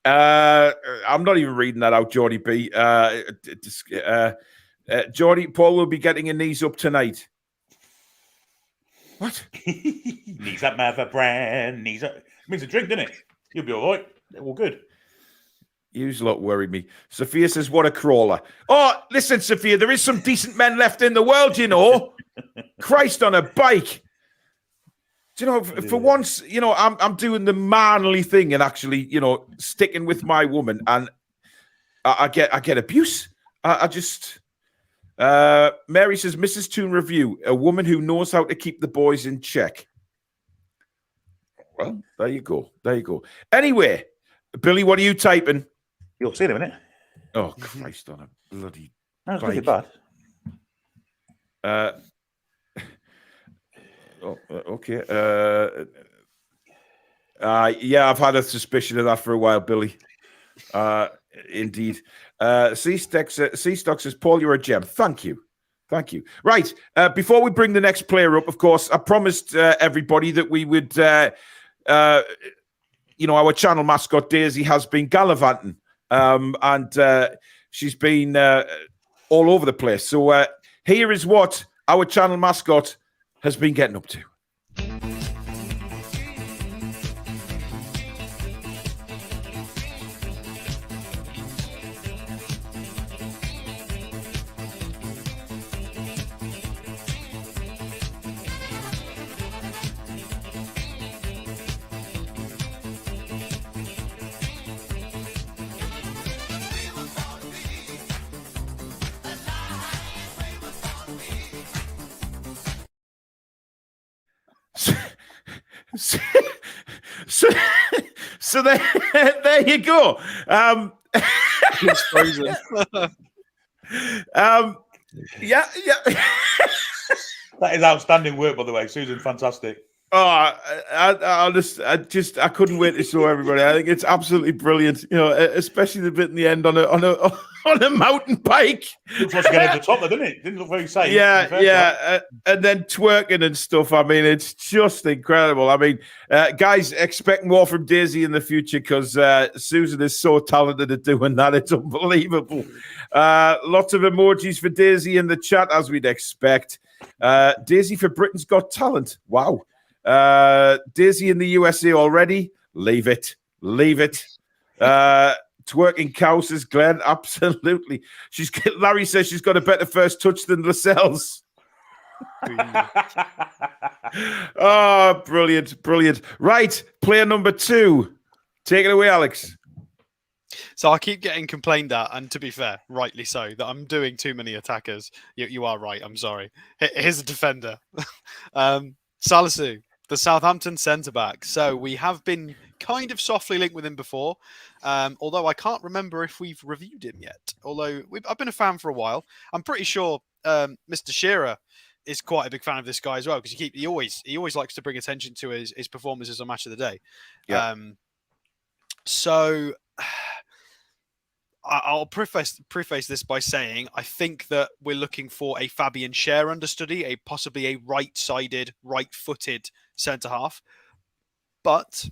I'm not even reading that out, Geordie B. Geordie, Paul will be getting a knees up tonight. What? Knees up, mother brand. Knees up. It means a drink, doesn't it? You'll be all right. All good. You lot worry me. Sophia says, what a crawler. Oh, listen, Sophia, there is some decent men left in the world, Christ on a bike. Do you know, for once, I'm doing the manly thing and actually, sticking with my woman, and I get abuse. I just... Mary says, Mrs. Toon Review, a woman who knows how to keep the boys in check. Well, there you go. Anyway, Billy, what are you typing? You'll see in a minute. Oh, Christ on a bloody That's bike. really bad. Okay. Yeah, I've had a suspicion of that for a while, Billy. Indeed. C-Stock says, Paul, you're a gem. Thank you. Right. Before we bring the next player up, of course, I promised everybody that we would, our channel mascot, Daisy, has been gallivanting. And she's been all over the place. So here is what our channel mascot has been getting up to. So there you go. It's frozen. Yeah. That is outstanding work, by the way, Susan. Fantastic. Oh, I couldn't wait to show everybody. I think it's absolutely brilliant. Especially the bit in the end on a mountain bike. Looks like getting to the top, though, didn't it? Didn't look very safe. Yeah. And then twerking and stuff. I mean, it's just incredible. I mean, guys, expect more from Daisy in the future because Susan is so talented at doing that. It's unbelievable. Lots of emojis for Daisy in the chat, as we'd expect. Daisy for Britain's Got Talent. Wow. Daisy in the USA already. Leave it. Twerking cow, says Glenn. Absolutely. Larry says she's got a better first touch than Lascelles. Oh, brilliant. Right, player number 2. Take it away, Alex. So I keep getting complained at, and to be fair, rightly so, that I'm doing too many attackers. You are right. I'm sorry. Here's a defender. Salisu, the Southampton centre-back. So we have been kind of softly linked with him before, although I can't remember if we've reviewed him yet. Although I've been a fan for a while. I'm pretty sure Mr. Shearer is quite a big fan of this guy as well, because he always likes to bring attention to his performances on Match of the Day. Yeah. So I'll preface this by saying I think that we're looking for a Fabian Schär understudy, possibly a right-sided, right-footed centre-half. But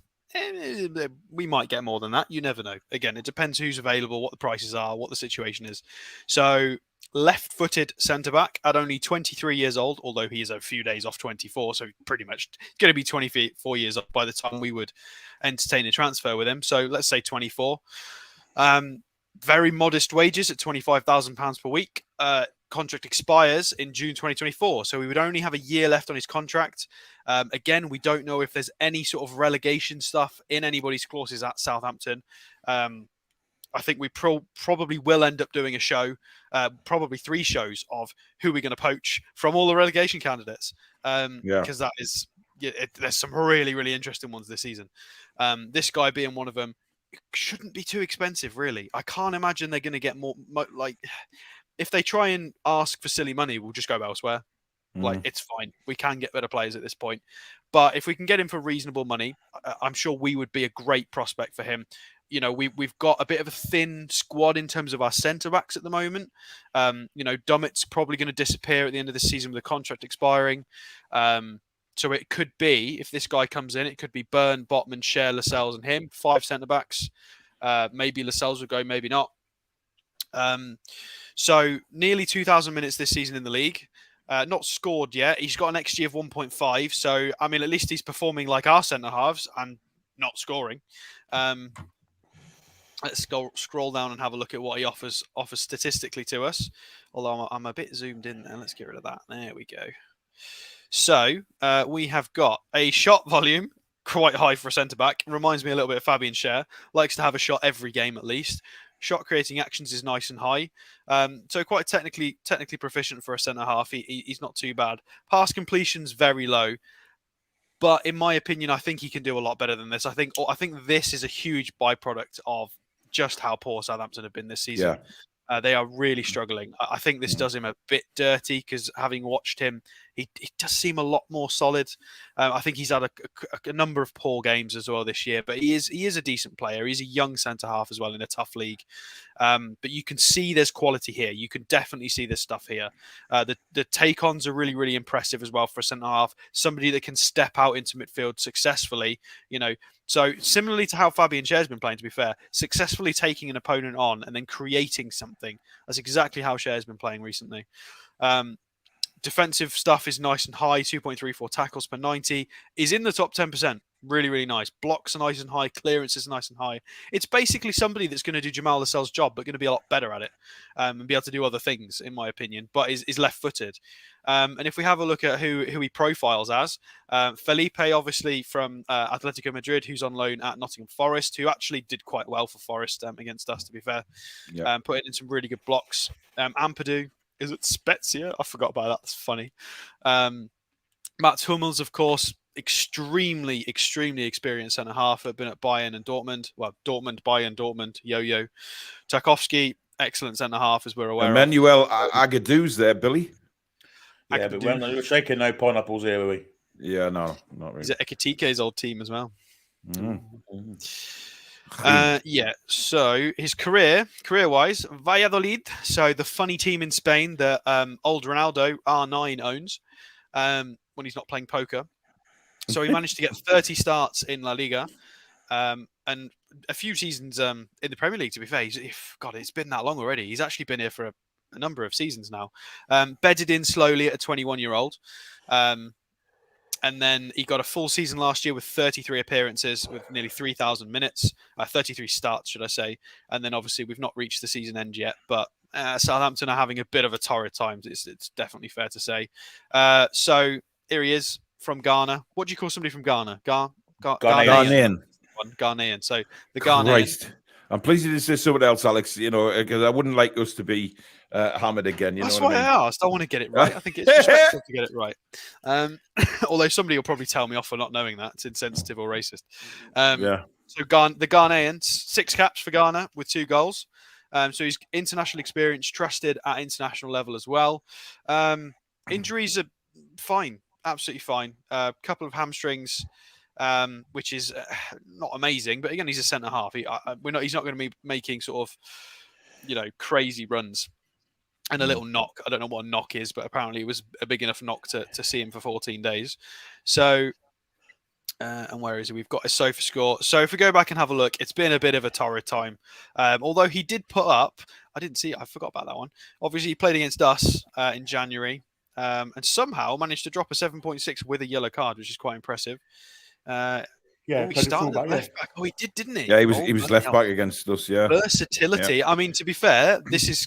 we might get more than that. You never know. Again, it depends who's available, what the prices are, what the situation is. So left-footed centre-back at only 23 years old, although he is a few days off 24, so pretty much going to be 24 years old by the time we would entertain a transfer with him. So let's say 24. Very modest wages at £25,000 per week. Contract expires in June 2024, so we would only have a year left on his contract. Again, we don't know if there's any sort of relegation stuff in anybody's clauses at Southampton. I think we probably will end up doing a show, probably 3 shows of who we're going to poach from all the relegation candidates. Because that is, there's some really, really interesting ones this season. This guy being one of them shouldn't be too expensive, really. I can't imagine they're going to get more like, if they try and ask for silly money, we'll just go elsewhere. Like, it's fine. We can get better players at this point. But if we can get him for reasonable money, I'm sure we would be a great prospect for him. You know, we've got a bit of a thin squad in terms of our centre-backs at the moment. You know, Dummett's probably going to disappear at the end of the season with the contract expiring. So it could be, if this guy comes in, it could be Byrne, Botman, Cher, Lascelles and him. 5 centre-backs. Maybe Lascelles will go, maybe not. So nearly 2,000 minutes this season in the league. Not scored yet. He's got an XG of 1.5. So, I mean, at least he's performing like our centre-halves and not scoring. Let's scroll down and have a look at what he offers statistically to us. Although I'm a bit zoomed in there. Let's get rid of that. There we go. So, we have got a shot volume quite high for a centre-back. Reminds me a little bit of Fabian Schär. Likes to have a shot every game at least. Shot creating actions is nice and high. So quite technically proficient for a centre-half. He's not too bad. Pass completion's very low. But in my opinion, I think he can do a lot better than this. I think this is a huge byproduct of just how poor Southampton have been this season. Yeah. They are really struggling. I think this does him a bit dirty because having watched him, he does seem a lot more solid. I think he's had a number of poor games as well this year, but he is a decent player. He's a young centre-half as well in a tough league. But you can see there's quality here. You can definitely see this stuff here. The take-ons are really, really impressive as well for a centre-half. Somebody that can step out into midfield successfully, you know. So similarly to how Fabian Schär's been playing, to be fair, successfully taking an opponent on and then creating something. That's exactly how Schär's been playing recently. Defensive stuff is nice and high, 2.34 tackles per 90. Is in the top 10%. Really, really nice. Blocks are nice and high. Clearance is nice and high. It's basically somebody that's going to do Jamal Lascelles' job, but going to be a lot better at it and be able to do other things, in my opinion, but is left-footed. And if we have a look at who he profiles as, Felipe, obviously, from Atletico Madrid, who's on loan at Nottingham Forest, who actually did quite well for Forest against us, to be fair. Yeah. Putting in some really good blocks. Ampadu. Is it Spezia? I forgot about that. That's funny. Mats Hummels, of course, extremely experienced centre-half. Have been at Bayern and Dortmund. Well, Dortmund, Bayern, Dortmund, yo-yo. Tarkowski, excellent centre-half, as we're aware Emmanuel Agadou's there, Billy. Yeah, but we're shaking no pineapples here, are we? Yeah, no, not really. He's at Ekitike's old team as well. Yeah, so his career-wise, Valladolid, so the funny team in Spain that old Ronaldo, R9, owns when he's not playing poker. So he managed to get 30 starts in La Liga and a few seasons in the Premier League, to be fair. God, it's been that long already. He's actually been here for a number of seasons now. Bedded in slowly at a 21-year-old. And then he got a full season last year with 33 appearances with nearly 3,000 minutes, 33 starts, should I say. And then obviously we've not reached the season end yet, but Southampton are having a bit of a torrid time. It's definitely fair to say. So here he is from Ghana. What do you call somebody from Ghana? Ghanaian. Ghanaian. So the Ghanaian. Christ. I'm pleased you didn't say something else, Alex, you know, because I wouldn't like us to be hammered again. That's why I asked. I want to get it right. I think it's respectful to get it right. Although somebody will probably tell me off for not knowing that. It's insensitive or racist. Yeah. So the Ghanaians, 6 caps for Ghana with 2 goals. So he's international experience, trusted at international level as well. Injuries are fine. Absolutely fine. A couple of hamstrings. Which is not amazing, but again, he's a centre half. He's not going to be making sort of, you know, crazy runs. And a little knock. I don't know what a knock is, but apparently it was a big enough knock to see him for 14 days. So And where is he? We've got a sofa score. So if we go back and have a look, it's been a bit of a torrid time. Although he did put up, I didn't see it. I forgot about that one. Obviously, he played against us in January and somehow managed to drop a 7.6 with a yellow card, which is quite impressive. He started at left back. Oh, he did, didn't he? Yeah, he was left back against us. Yeah, versatility. Yeah. I mean, to be fair, this has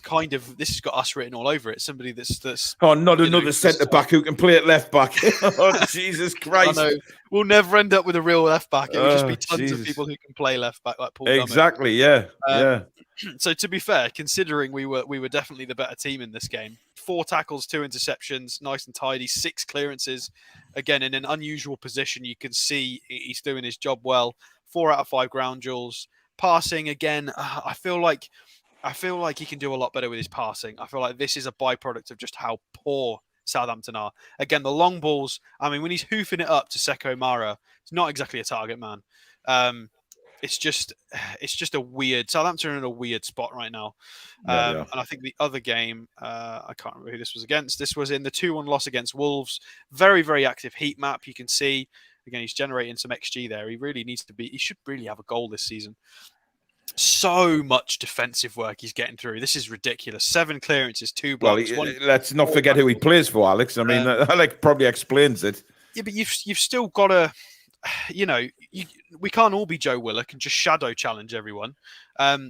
got us written all over it. Somebody that's not another centre back who can play at left back. Oh, Jesus Christ! I know. We'll never end up with a real left back. It will just be tons of people who can play left back, like Paul. Exactly. Yeah. So to be fair, considering we were definitely the better team in this game, 4 tackles, 2 interceptions, nice and tidy, 6 clearances. Again, in an unusual position, you can see he's doing his job well. 4 out of 5 ground duels. Passing again, I feel like he can do a lot better with his passing. I feel like this is a byproduct of just how poor Southampton are. Again, the long balls. I mean, when he's hoofing it up to Seko Mara, it's not exactly a target man. It's just a weird. Southampton are in a weird spot right now. And I think the other game, I can't remember who this was against. This was in the 2-1 loss against Wolves. Very, very active heat map. You can see, again, he's generating some XG there. He really needs to be. He should really have a goal this season. So much defensive work he's getting through. This is ridiculous. 7 clearances, 2 blocks. Let's not forget who he plays for, Alex. I mean, Alex probably explains it. Yeah, but you've still got to. We can't all be Joe Willock and just shadow challenge everyone.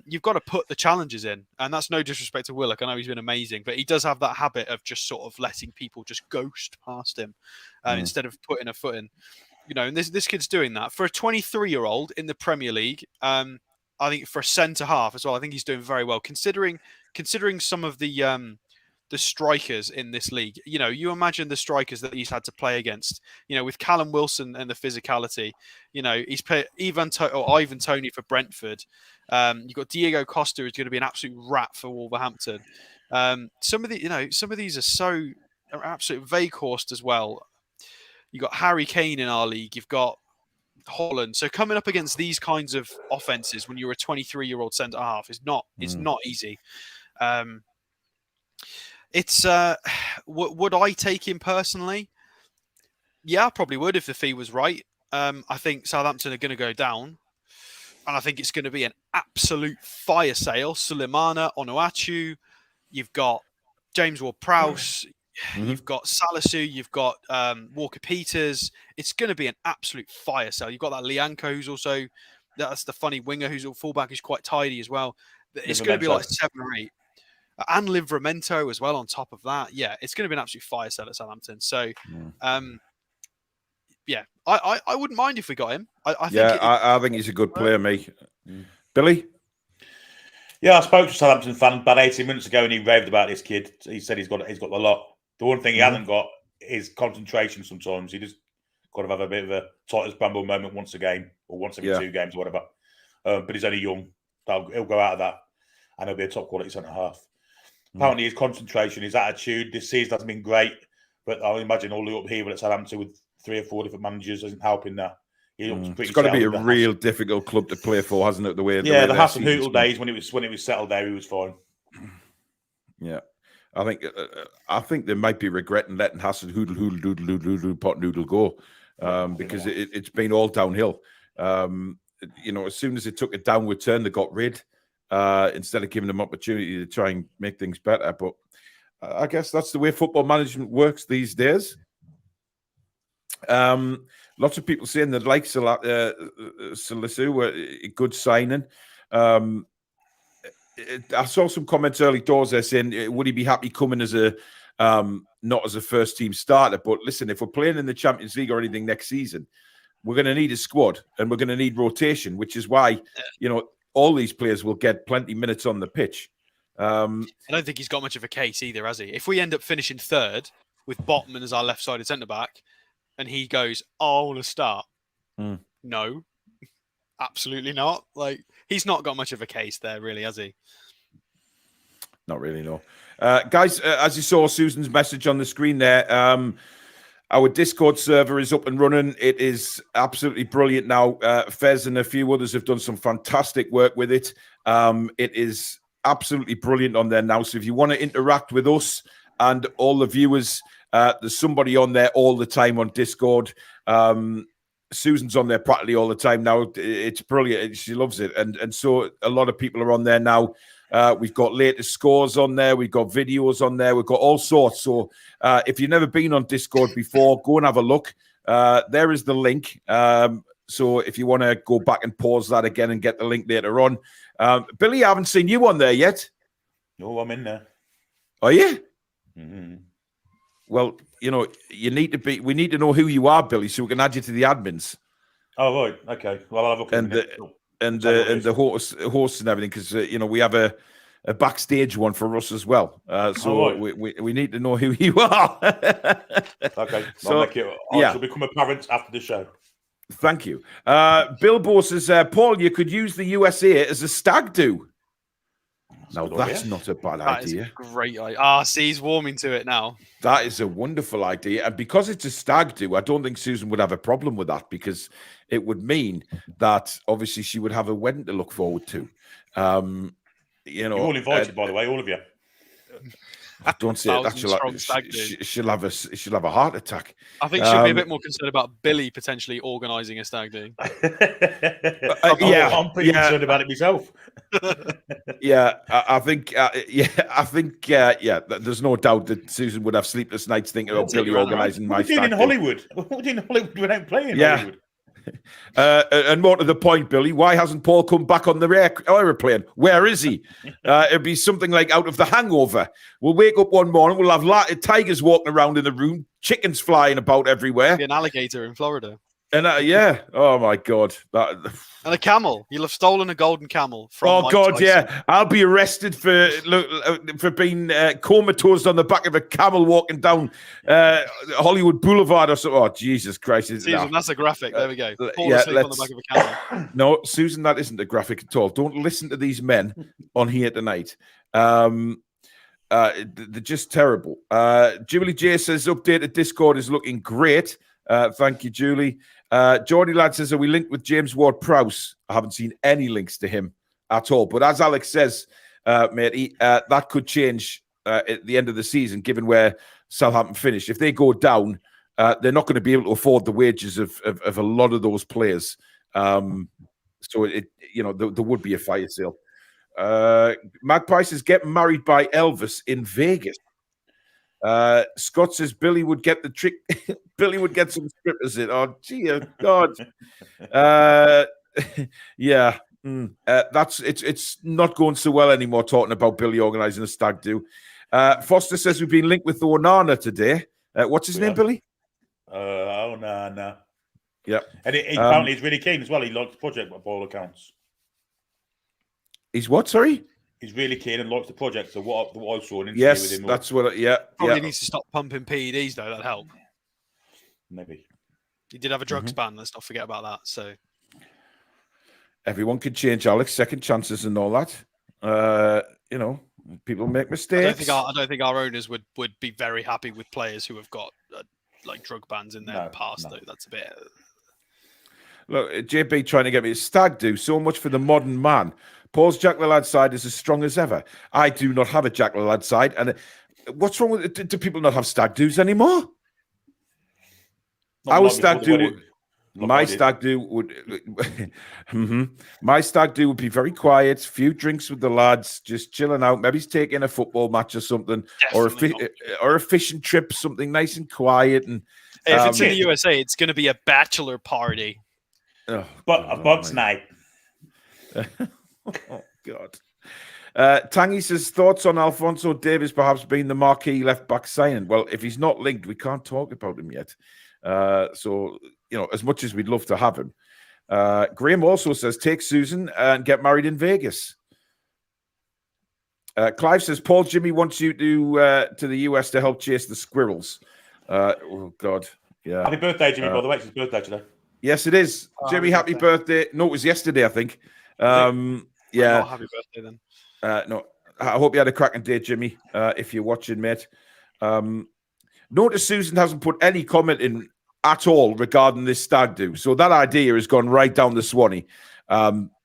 You've got to put the challenges in, and that's no disrespect to Willock. I know he's been amazing, but he does have that habit of just sort of letting people just ghost past him instead of putting a foot in. And this kid's doing that for a 23-year-old in the Premier League. I think for a centre half as well, I think he's doing very well considering some of the strikers in this league. You imagine the strikers that he's had to play against, with Callum Wilson and the physicality, he's played Ivan Toney for Brentford. You've got Diego Costa, who's going to be an absolute rat for Wolverhampton. Some of these are absolute Weghorst as well. You've got Harry Kane in our league. You've got Holland. So coming up against these kinds of offenses when you're a 23-year-old centre half is not easy. Would I take him personally? Yeah, I probably would if the fee was right. I think Southampton are going to go down, and I think it's going to be an absolute fire sale. Sulemana, Onuachu, you've got James Ward-Prowse, you've got Salisu, you've got Walker-Peters. It's going to be an absolute fire sale. You've got that Lianco, who's also that's the funny winger who's a fullback, who's quite tidy as well. It's going to be like 7 or 8. And Livramento as well on top of that. Yeah, it's going to be an absolute fire sale at Southampton. So, I wouldn't mind if we got him. I think he's a good player, mate. Billy? Yeah, I spoke to a Southampton fan about 18 minutes ago and he raved about this kid. He said he's got a lot. The one thing he hasn't got is concentration sometimes. He just got to have a bit of a Titus Bramble moment once a game or once every 2 games or whatever. But he's only young. He'll go out of that and he'll be a top quality centre half. Apparently his concentration, his attitude this season hasn't been great, but I imagine all the upheaval at Southampton with 3 or 4 different managers isn't helping that. It's got to be a real difficult club to play for, hasn't it? The way the Hassan Hootle days when it was settled there, he was fine. Yeah, I think they might be regretting letting Hassan Hootle pot noodle go because it's been all downhill. As soon as it took a downward turn, they got rid. Instead of giving them opportunity to try and make things better. But I guess that's the way football management works these days. Lots of people saying that like Salisu were a good signing. I saw some comments early doors there saying, would he be happy coming as not as a first team starter? But listen, if we're playing in the Champions League or anything next season, we're going to need a squad and we're going to need rotation, which is why, all these players will get plenty minutes on the pitch. I don't think he's got much of a case either, has he? If we end up finishing 3rd with Botman as our left-sided centre-back and he goes, I want to start. No, absolutely not. Like, he's not got much of a case there, really, has he? Not really, no. Guys, as you saw Susan's message on the screen there, our Discord server is up and running. It is absolutely brilliant now. Fez and a few others have done some fantastic work with it. It is absolutely brilliant on there now. So if you want to interact with us and all the viewers, there's somebody on there all the time on Discord. Susan's on there practically all the time now. It's brilliant. She loves it. And so a lot of people are on there now. We've got latest scores on there. We've got videos on there. We've got all sorts. So if you've never been on Discord before, go and have a look. There is the link. So if you want to go back and pause that again and get the link later on. Billy, I haven't seen you on there yet. No, I'm in there. Are you? Mm-hmm. Well, you know, we need to know who you are, Billy, so we can add you to the admins. Oh, right. Okay. Well, I'll have a look and the hosts and everything, because you know, we have a backstage one for us as well. So we need to know who you are. Okay. So I shall become a parent after the show. Thank you. Bilbo says, Paul, you could use the USA as a stag do. Now, that's not a bad idea. That is a great idea. See, he's warming to it now. That is a wonderful idea. And because it's a stag do, I don't think Susan would have a problem with that, because it would mean that obviously she would have a wedding to look forward to. You know, you're all invited, by the way, all of you. Don't say that. She'll have a heart attack. I think she'll be a bit more concerned about Billy potentially organising a stag do. I'm pretty concerned about it myself. I think there's no doubt that Susan would have sleepless nights thinking about Billy organising my stag do. What are we doing in Hollywood without playing Hollywood? And more to the point, Billy, why hasn't Paul come back on the aeroplane? Where is he? It'd be something like out of The Hangover. We'll wake up one morning, we'll have tigers walking around in the room, chickens flying about everywhere. Be an alligator in Florida. And oh my God. And a camel. You'll have stolen a golden camel from Mike God, Tyson. yeah. I'll be arrested for being comatose on the back of a camel walking down Hollywood Boulevard or something. Oh, Jesus Christ. Susan, that's a graphic. There we go. Fall asleep on the back of a camel. No, Susan, that isn't a graphic at all. Don't listen to these men on here tonight. They're just terrible. Julie J says, updated Discord is looking great. Thank you, Julie. Geordie Lad says, are we linked with James Ward-Prowse? I haven't seen any links to him at all. But as Alex says, matey, that could change at the end of the season, given where Southampton finish. If they go down, they're not going to be able to afford the wages of a lot of those players. So there would be a fire sale. Magpie says, getting married by Elvis in Vegas. Scott says Billy would get the trick. Billy would get some strippers in. Oh, dear God. It's not going so well anymore talking about Billy organising a stag do. Foster says we've been linked with the Onana today. What's his name, Billy? Onana. Yeah. And apparently he's really keen as well. He likes the project by all accounts. He's what, sorry? He's really keen and likes the project. So what I saw an interview yes, with him. That's what. Probably needs to stop pumping PEDs though. That'd help. Maybe. He did have a drugs ban. Let's not forget about that. So everyone can change, Alex. Second chances and all that. People make mistakes. I don't think our owners would be very happy with players who have got drug bans in their past. Though that's a bit. Look, JB trying to get me a stag do. So much for the modern man. Paul's Jack the Lad side is as strong as ever. I do not have a Jack the Lad side. And what's wrong with it? Do people not have stag do's anymore? My stag do would be very quiet, few drinks with the lads, just chilling out. Maybe he's taking a football match or something, or a fishing trip, something nice and quiet. And if it's in the USA, it's going to be a bachelor party. But a bug's night. Oh, God. Tangy says, thoughts on Alphonso Davies perhaps being the marquee left-back signing? Well, if he's not linked, we can't talk about him yet. So, as much as we'd love to have him. Graham also says, take Susan and get married in Vegas. Clive says, Paul, Jimmy wants you to the US to help chase the squirrels. Oh, God. Yeah. Happy birthday, Jimmy, by the way. It's his birthday today. Yes, it is. Jimmy, happy birthday. No, it was yesterday, I think. Yeah. Happy birthday then. No, I hope you had a cracking day, Jimmy, if you're watching, mate. Notice Susan hasn't put any comment in at all regarding this stag do. So that idea has gone right down the Swanee.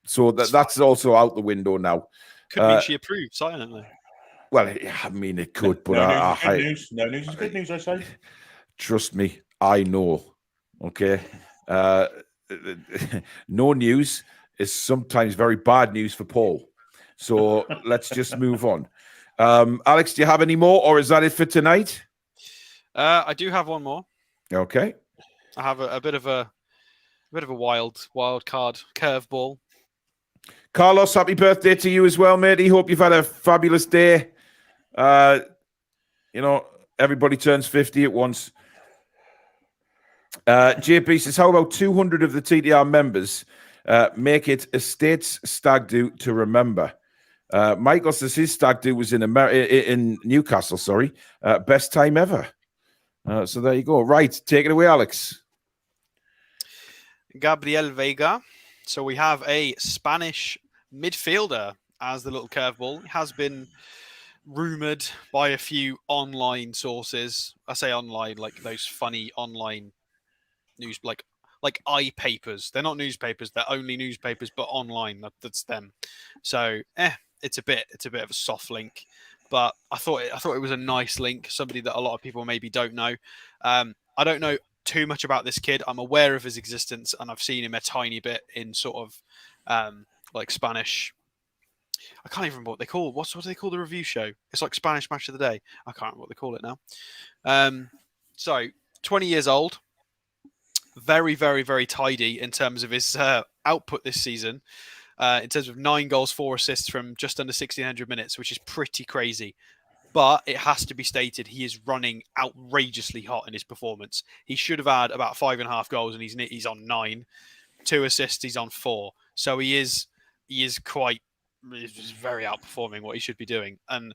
So that's also out the window now. Could mean she approved silently. Well, I mean, it could, but no news is good news, I say. Trust me, I know. Okay. No news is sometimes very bad news for Paul. So let's just move on. Alex, do you have any more, or is that it for tonight? I do have one more. Okay. I have a bit of a wild card curveball. Carlos, happy birthday to you as well, matey. Hope you've had a fabulous day. Everybody turns 50 at once. JP says, how about 200 of the TDR members make it a state's stag do to remember? Michael says his stag do was in Newcastle, sorry. Best time ever. So there you go. Right, take it away, Alex. Gabriel Vega. So we have a Spanish midfielder as the little curveball. He has been rumored by a few online sources. I say online, like those funny online news, like iPapers. They're not newspapers. They're only newspapers, but online. That's them. So, it's a bit of a soft link, but I thought it was a nice link. Somebody that a lot of people maybe don't know. I don't know too much about this kid. I'm aware of his existence, and I've seen him a tiny bit in sort of like Spanish. I can't even remember what they call. What do they call the review show? It's like Spanish Match of the Day. I can't remember what they call it now. So 20 years old. Very, very, very tidy in terms of his output this season. In terms of 9 goals, 4 assists from just under 1,600 minutes, which is pretty crazy. But it has to be stated, he is running outrageously hot in his performance. He should have had about 5.5 goals, and he's on 9. 2 assists, he's on 4. So he is very outperforming what he should be doing. And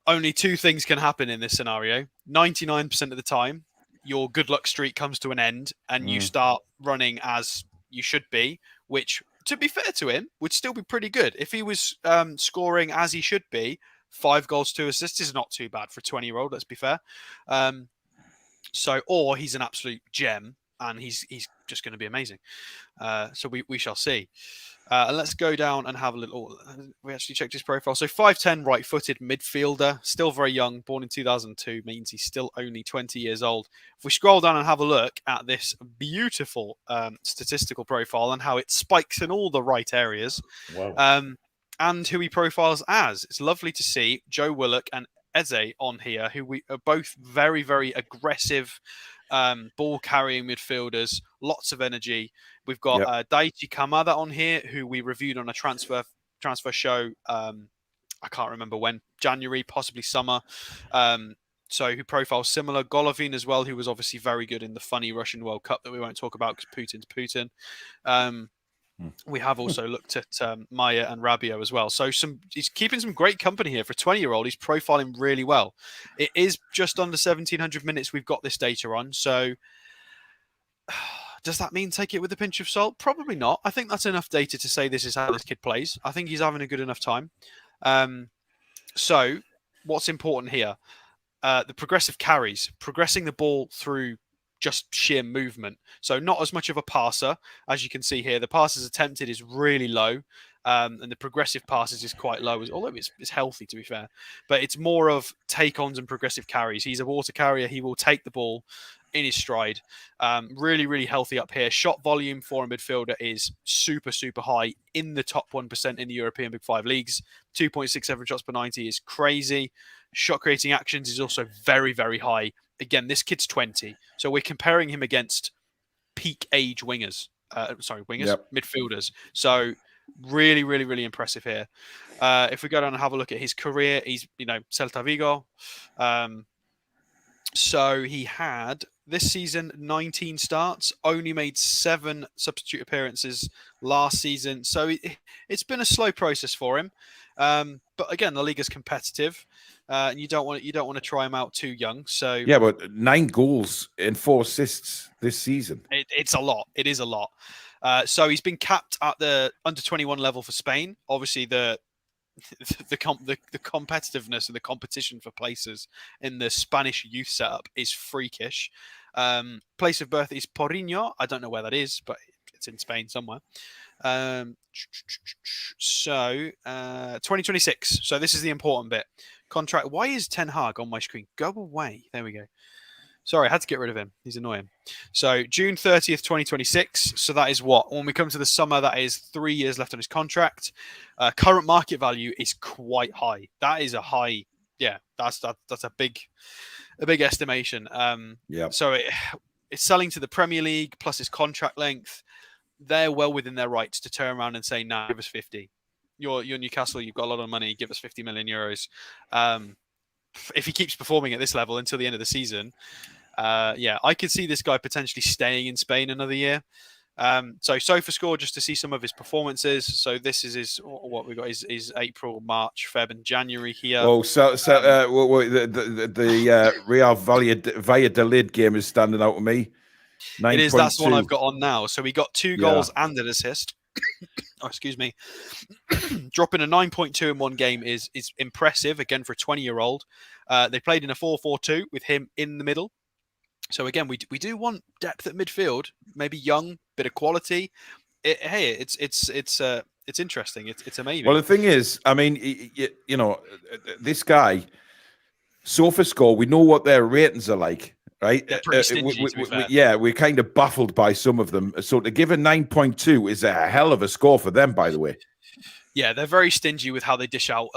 only 2 things can happen in this scenario. 99% of the time, your good luck streak comes to an end and you start running as you should be, which, to be fair to him, would still be pretty good. If he was scoring as he should be, 5 goals, 2 assists is not too bad for a 20-year-old, let's be fair. Or he's an absolute gem and he's just going to be amazing. So we shall see. And let's go down and have a little. We actually checked his profile. So 5'10", right-footed midfielder, still very young, born in 2002, means he's still only 20 years old. If we scroll down and have a look at this beautiful statistical profile and how it spikes in all the right areas, and who he profiles as, it's lovely to see Joe Willock and Eze on here, who we are both very, very aggressive ball carrying midfielders, lots of energy. We've got Daichi Kamada on here, who we reviewed on a transfer show. I can't remember when, January, possibly summer. So who profiles similar. Golovin as well, who was obviously very good in the funny Russian World Cup that we won't talk about because Putin's Putin. We have also looked at Maya and Rabiot as well. So he's keeping some great company here for a 20-year-old. He's profiling really well. It is just under 1,700 minutes we've got this data on. So does that mean take it with a pinch of salt? Probably not. I think that's enough data to say this is how this kid plays. I think he's having a good enough time. So what's important here? The progressive carries, progressing the ball through just sheer movement. So not as much of a passer. As you can see here, the passes attempted is really low. And the progressive passes is quite low, although it's healthy, to be fair. But it's more of take-ons and progressive carries. He's a water carrier. He will take the ball in his stride. Really, really healthy up here. Shot volume for a midfielder is super, super high, in the top 1% in the European Big 5 leagues. 2.67 shots per 90 is crazy. Shot creating actions is also very, very high. Again, this kid's 20. So we're comparing him against peak age wingers. Midfielders. So really, really, really impressive here. If we go down and have a look at his career, he's, Celta Vigo. So he had this season 19 starts, only made 7 substitute appearances last season. So it's been a slow process for him. But again, the league is competitive, and you don't want to try him out too young. So yeah, but 9 goals and 4 assists this season. It's a lot. It is a lot. So he's been capped at the under-21 level for Spain. Obviously, the competitiveness and the competition for places in the Spanish youth setup is freakish. Place of birth is Porriño. I don't know where that is, but it's in Spain somewhere. So 2026. So this is the important bit. Contract. Why is Ten Hag on my screen? Go away. There we go. Sorry, I had to get rid of him. He's annoying. So June 30th, 2026. So that is what? When we come to the summer, that is 3 years left on his contract. Current market value is quite high. That is a high. Yeah, that's a big estimation. So it's selling to the Premier League plus his contract length. They're well within their rights to turn around and say, "Nah, give us 50. You're Newcastle. You've got a lot of money. Give us 50 million euros." If he keeps performing at this level until the end of the season, I could see this guy potentially staying in Spain another year. So SofaScore, just to see some of his performances. So this is what we got is April, March, Feb, and January here. Oh, the Real Valladolid game is standing out to me. 9. It is. That's the one I've got on now. So he got 2 goals and an assist. Oh, excuse me. Dropping a 9.2 in one game is impressive, again, for a 20-year-old. They played in a 4-4-2 with him in the middle. So, again, we do want depth at midfield, maybe young, bit of quality. It's interesting. It's amazing. Well, the thing is, I mean, you know, this guy, SofaScore, we know what their ratings are like. Right, they're pretty stingy, we're kind of baffled by some of them. So to give a 9.2 is a hell of a score for them, by the way. Yeah, they're very stingy with how they dish out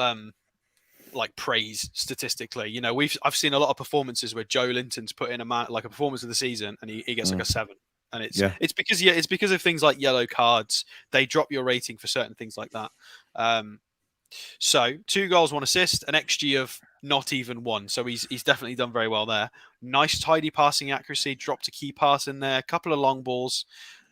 like praise statistically. You know, I've seen a lot of performances where Joe Linton's put in a performance of the season and he gets like a 7, and it's because of things like yellow cards. They drop your rating for certain things like that. So 2 goals, 1 assist, an XG of not even 1. So he's definitely done very well there. Nice, tidy passing accuracy. Dropped a key pass in there. A couple of long balls.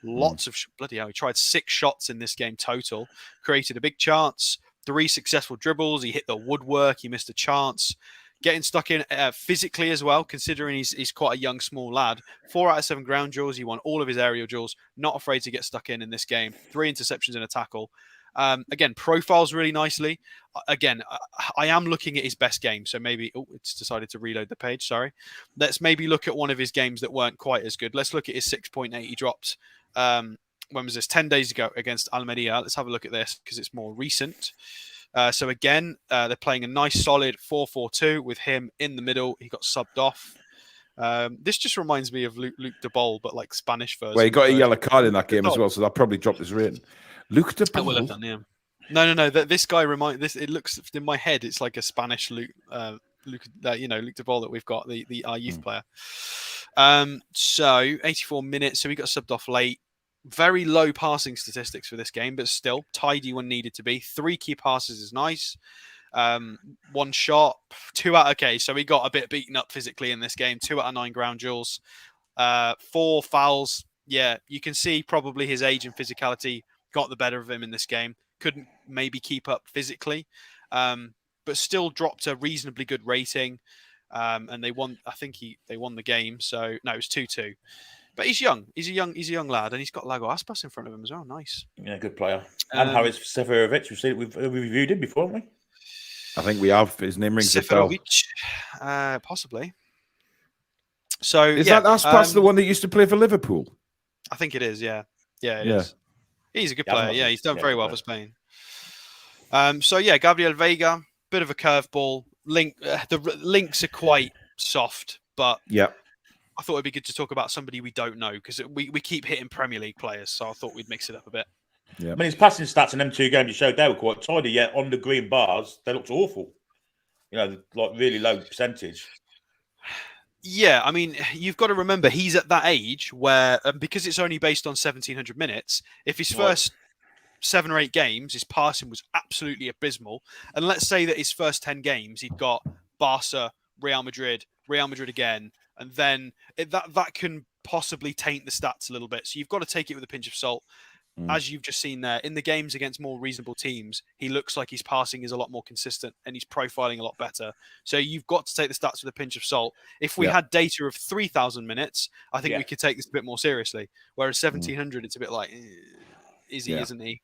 Lots of bloody hell. He tried 6 shots in this game total. Created a big chance. 3 successful dribbles. He hit the woodwork. He missed a chance. Getting stuck in physically as well, considering he's quite a young, small lad. 4 out of 7 ground duels. He won all of his aerial duels. Not afraid to get stuck in this game. 3 interceptions and a tackle. Again, profiles really nicely. Again, I am looking at his best game, so maybe it's decided to reload the page. Sorry. Let's maybe look at one of his games that weren't quite as good. Let's look at his 6.8 he dropped. When was this? 10 days ago against Almeria. Let's have a look at this because it's more recent. So again, they're playing a nice solid 4-4-2 with him in the middle. He got subbed off. This just reminds me of Luke de Bol, but like Spanish version. Well, he got a yellow card in that game as well, so that probably dropped his rating. Luke de Bol. Will have done, yeah. No. This guy it looks in my head. It's like a Spanish Luke de Bol that we've got, our youth player. So 84 minutes. So we got subbed off late. Very low passing statistics for this game, but still tidy when needed to be. 3 key passes is nice. 1 shot, 2 out. Okay, so we got a bit beaten up physically in this game. 2 out of 9 ground duels. 4 fouls. Yeah, you can see probably his age and physicality got the better of him in this game. Couldn't maybe keep up physically, but still dropped a reasonably good rating. And they won. I think they won the game. So no, it was 2-2. But he's young. He's a young lad, and he's got Lago Aspas in front of him as well. Nice. Yeah, good player. And Haris Seferovic. We've reviewed him before, haven't we? I think we have. His name rings a bell. Possibly. So is that Aspas the one that used to play for Liverpool? I think it is. Yeah, it is. He's a good player. Yeah, he's done very well for Spain. So yeah, Gabriel Veiga, bit of a curveball. The links are quite soft, but yeah, I thought it'd be good to talk about somebody we don't know because we keep hitting Premier League players, so I thought we'd mix it up a bit. Yeah, I mean his passing stats in them 2 games you showed they were quite tidy. Yet on the green bars they looked awful. You know, like really low percentage. Yeah, I mean, you've got to remember he's at that age where, because it's only based on 1,700 minutes, if his first 7 or 8 games, his passing was absolutely abysmal, and let's say that his first 10 games, he'd got Barca, Real Madrid again, and then that can possibly taint the stats a little bit. So you've got to take it with a pinch of salt. As you've just seen there, in the games against more reasonable teams, he looks like his passing is a lot more consistent and he's profiling a lot better. So you've got to take the stats with a pinch of salt. If we had data of 3,000 minutes, I think we could take this a bit more seriously. Whereas 1,700, it's a bit like, is he, isn't he?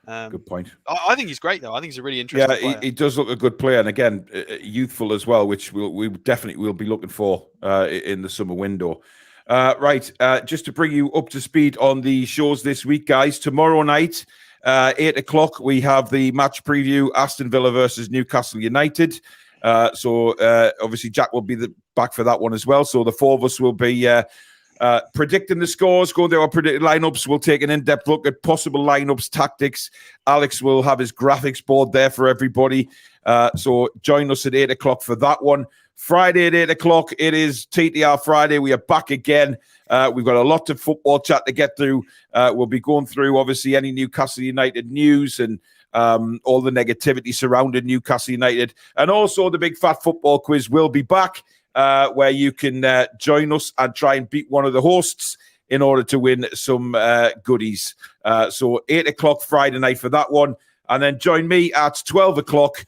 Good point. I think he's great, though. I think he's a really interesting player. He does look a good player. And again, youthful as well, which we definitely will be looking for in the summer window. Right, just to bring you up to speed on the shows this week, guys. Tomorrow night, 8 o'clock, we have the match preview, Aston Villa versus Newcastle United. So obviously Jack will be back for that one as well. So the four of us will be predicting the scores, going through our predicted lineups. We'll take an in-depth look at possible lineups, tactics. Alex will have his graphics board there for everybody. So join us at 8 o'clock for that one. Friday at 8 o'clock, it is TTR Friday. We are back again. We've got a lot of football chat to get through. We'll be going through, obviously, any Newcastle United news and all the negativity surrounding Newcastle United. And also the big fat football quiz will be back, where you can join us and try and beat one of the hosts in order to win some goodies. So 8 o'clock Friday night for that one. And then join me at 12 o'clock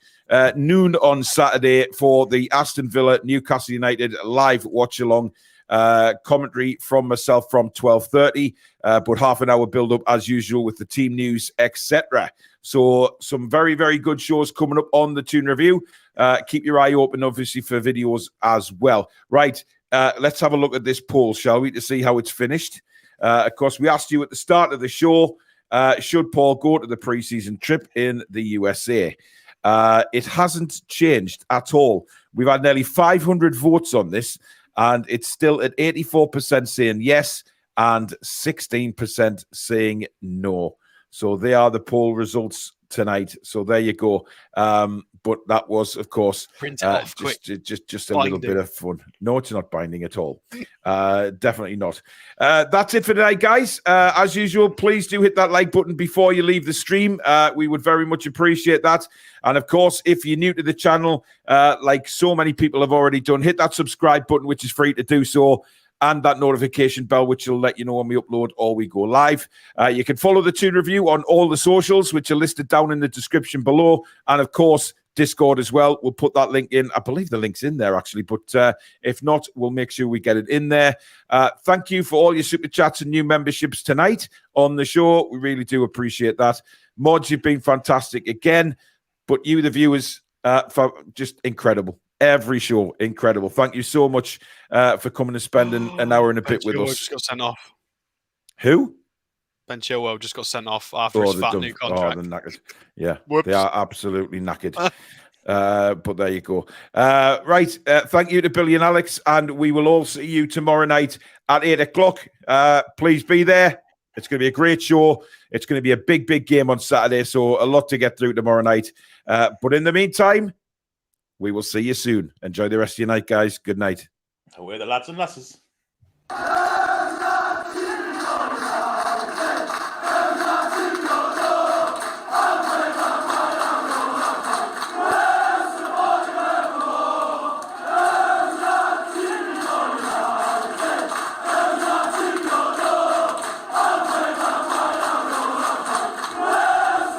noon on Saturday for the Aston Villa Newcastle United live watch along. Commentary from myself from 12:30, but half an hour build up as usual with the team news, etc. So some very, very good shows coming up on the Toon Review. Keep your eye open, obviously, for videos as well. Right, let's have a look at this poll, shall we, to see how it's finished. Of course, we asked you at the start of the show, should Paul go to the preseason trip in the USA? It hasn't changed at all. We've had nearly 500 votes on this, and it's still at 84% saying yes and 16% saying no. So they are the poll results tonight. So there you go. But that was, of course, Print it off quick. Just a little bit of fun. No, it's not binding at all. Definitely not. That's it for tonight, guys. As usual, please do hit that like button before you leave the stream. We would very much appreciate that. And of course, if you're new to the channel, like so many people have already done, hit that subscribe button, which is free to do so, and that notification bell, which will let you know when we upload or we go live. You can follow the Toon Review on all the socials, which are listed down in the description below. And of course, Discord as well. We'll put that link in. I believe the link's in there, actually. But if not, we'll make sure we get it in there. Thank you for all your super chats and new memberships tonight on the show. We really do appreciate that. Mods, you've been fantastic again. But you, the viewers, for just incredible. Every show, incredible. Thank you so much for coming and spending an hour and a bit with us. Just got sent off. Who? Ben Chilwell just got sent off after his fat new contract. Oh, they're knackered. Yeah, Whoops. They are absolutely knackered. But there you go. Right. Thank you to Billy and Alex. And we will all see you tomorrow night at 8 o'clock. Please be there. It's going to be a great show. It's going to be a big, big game on Saturday. So a lot to get through tomorrow night. But in the meantime, we will see you soon. Enjoy the rest of your night, guys. Good night. We're the lads and lasses.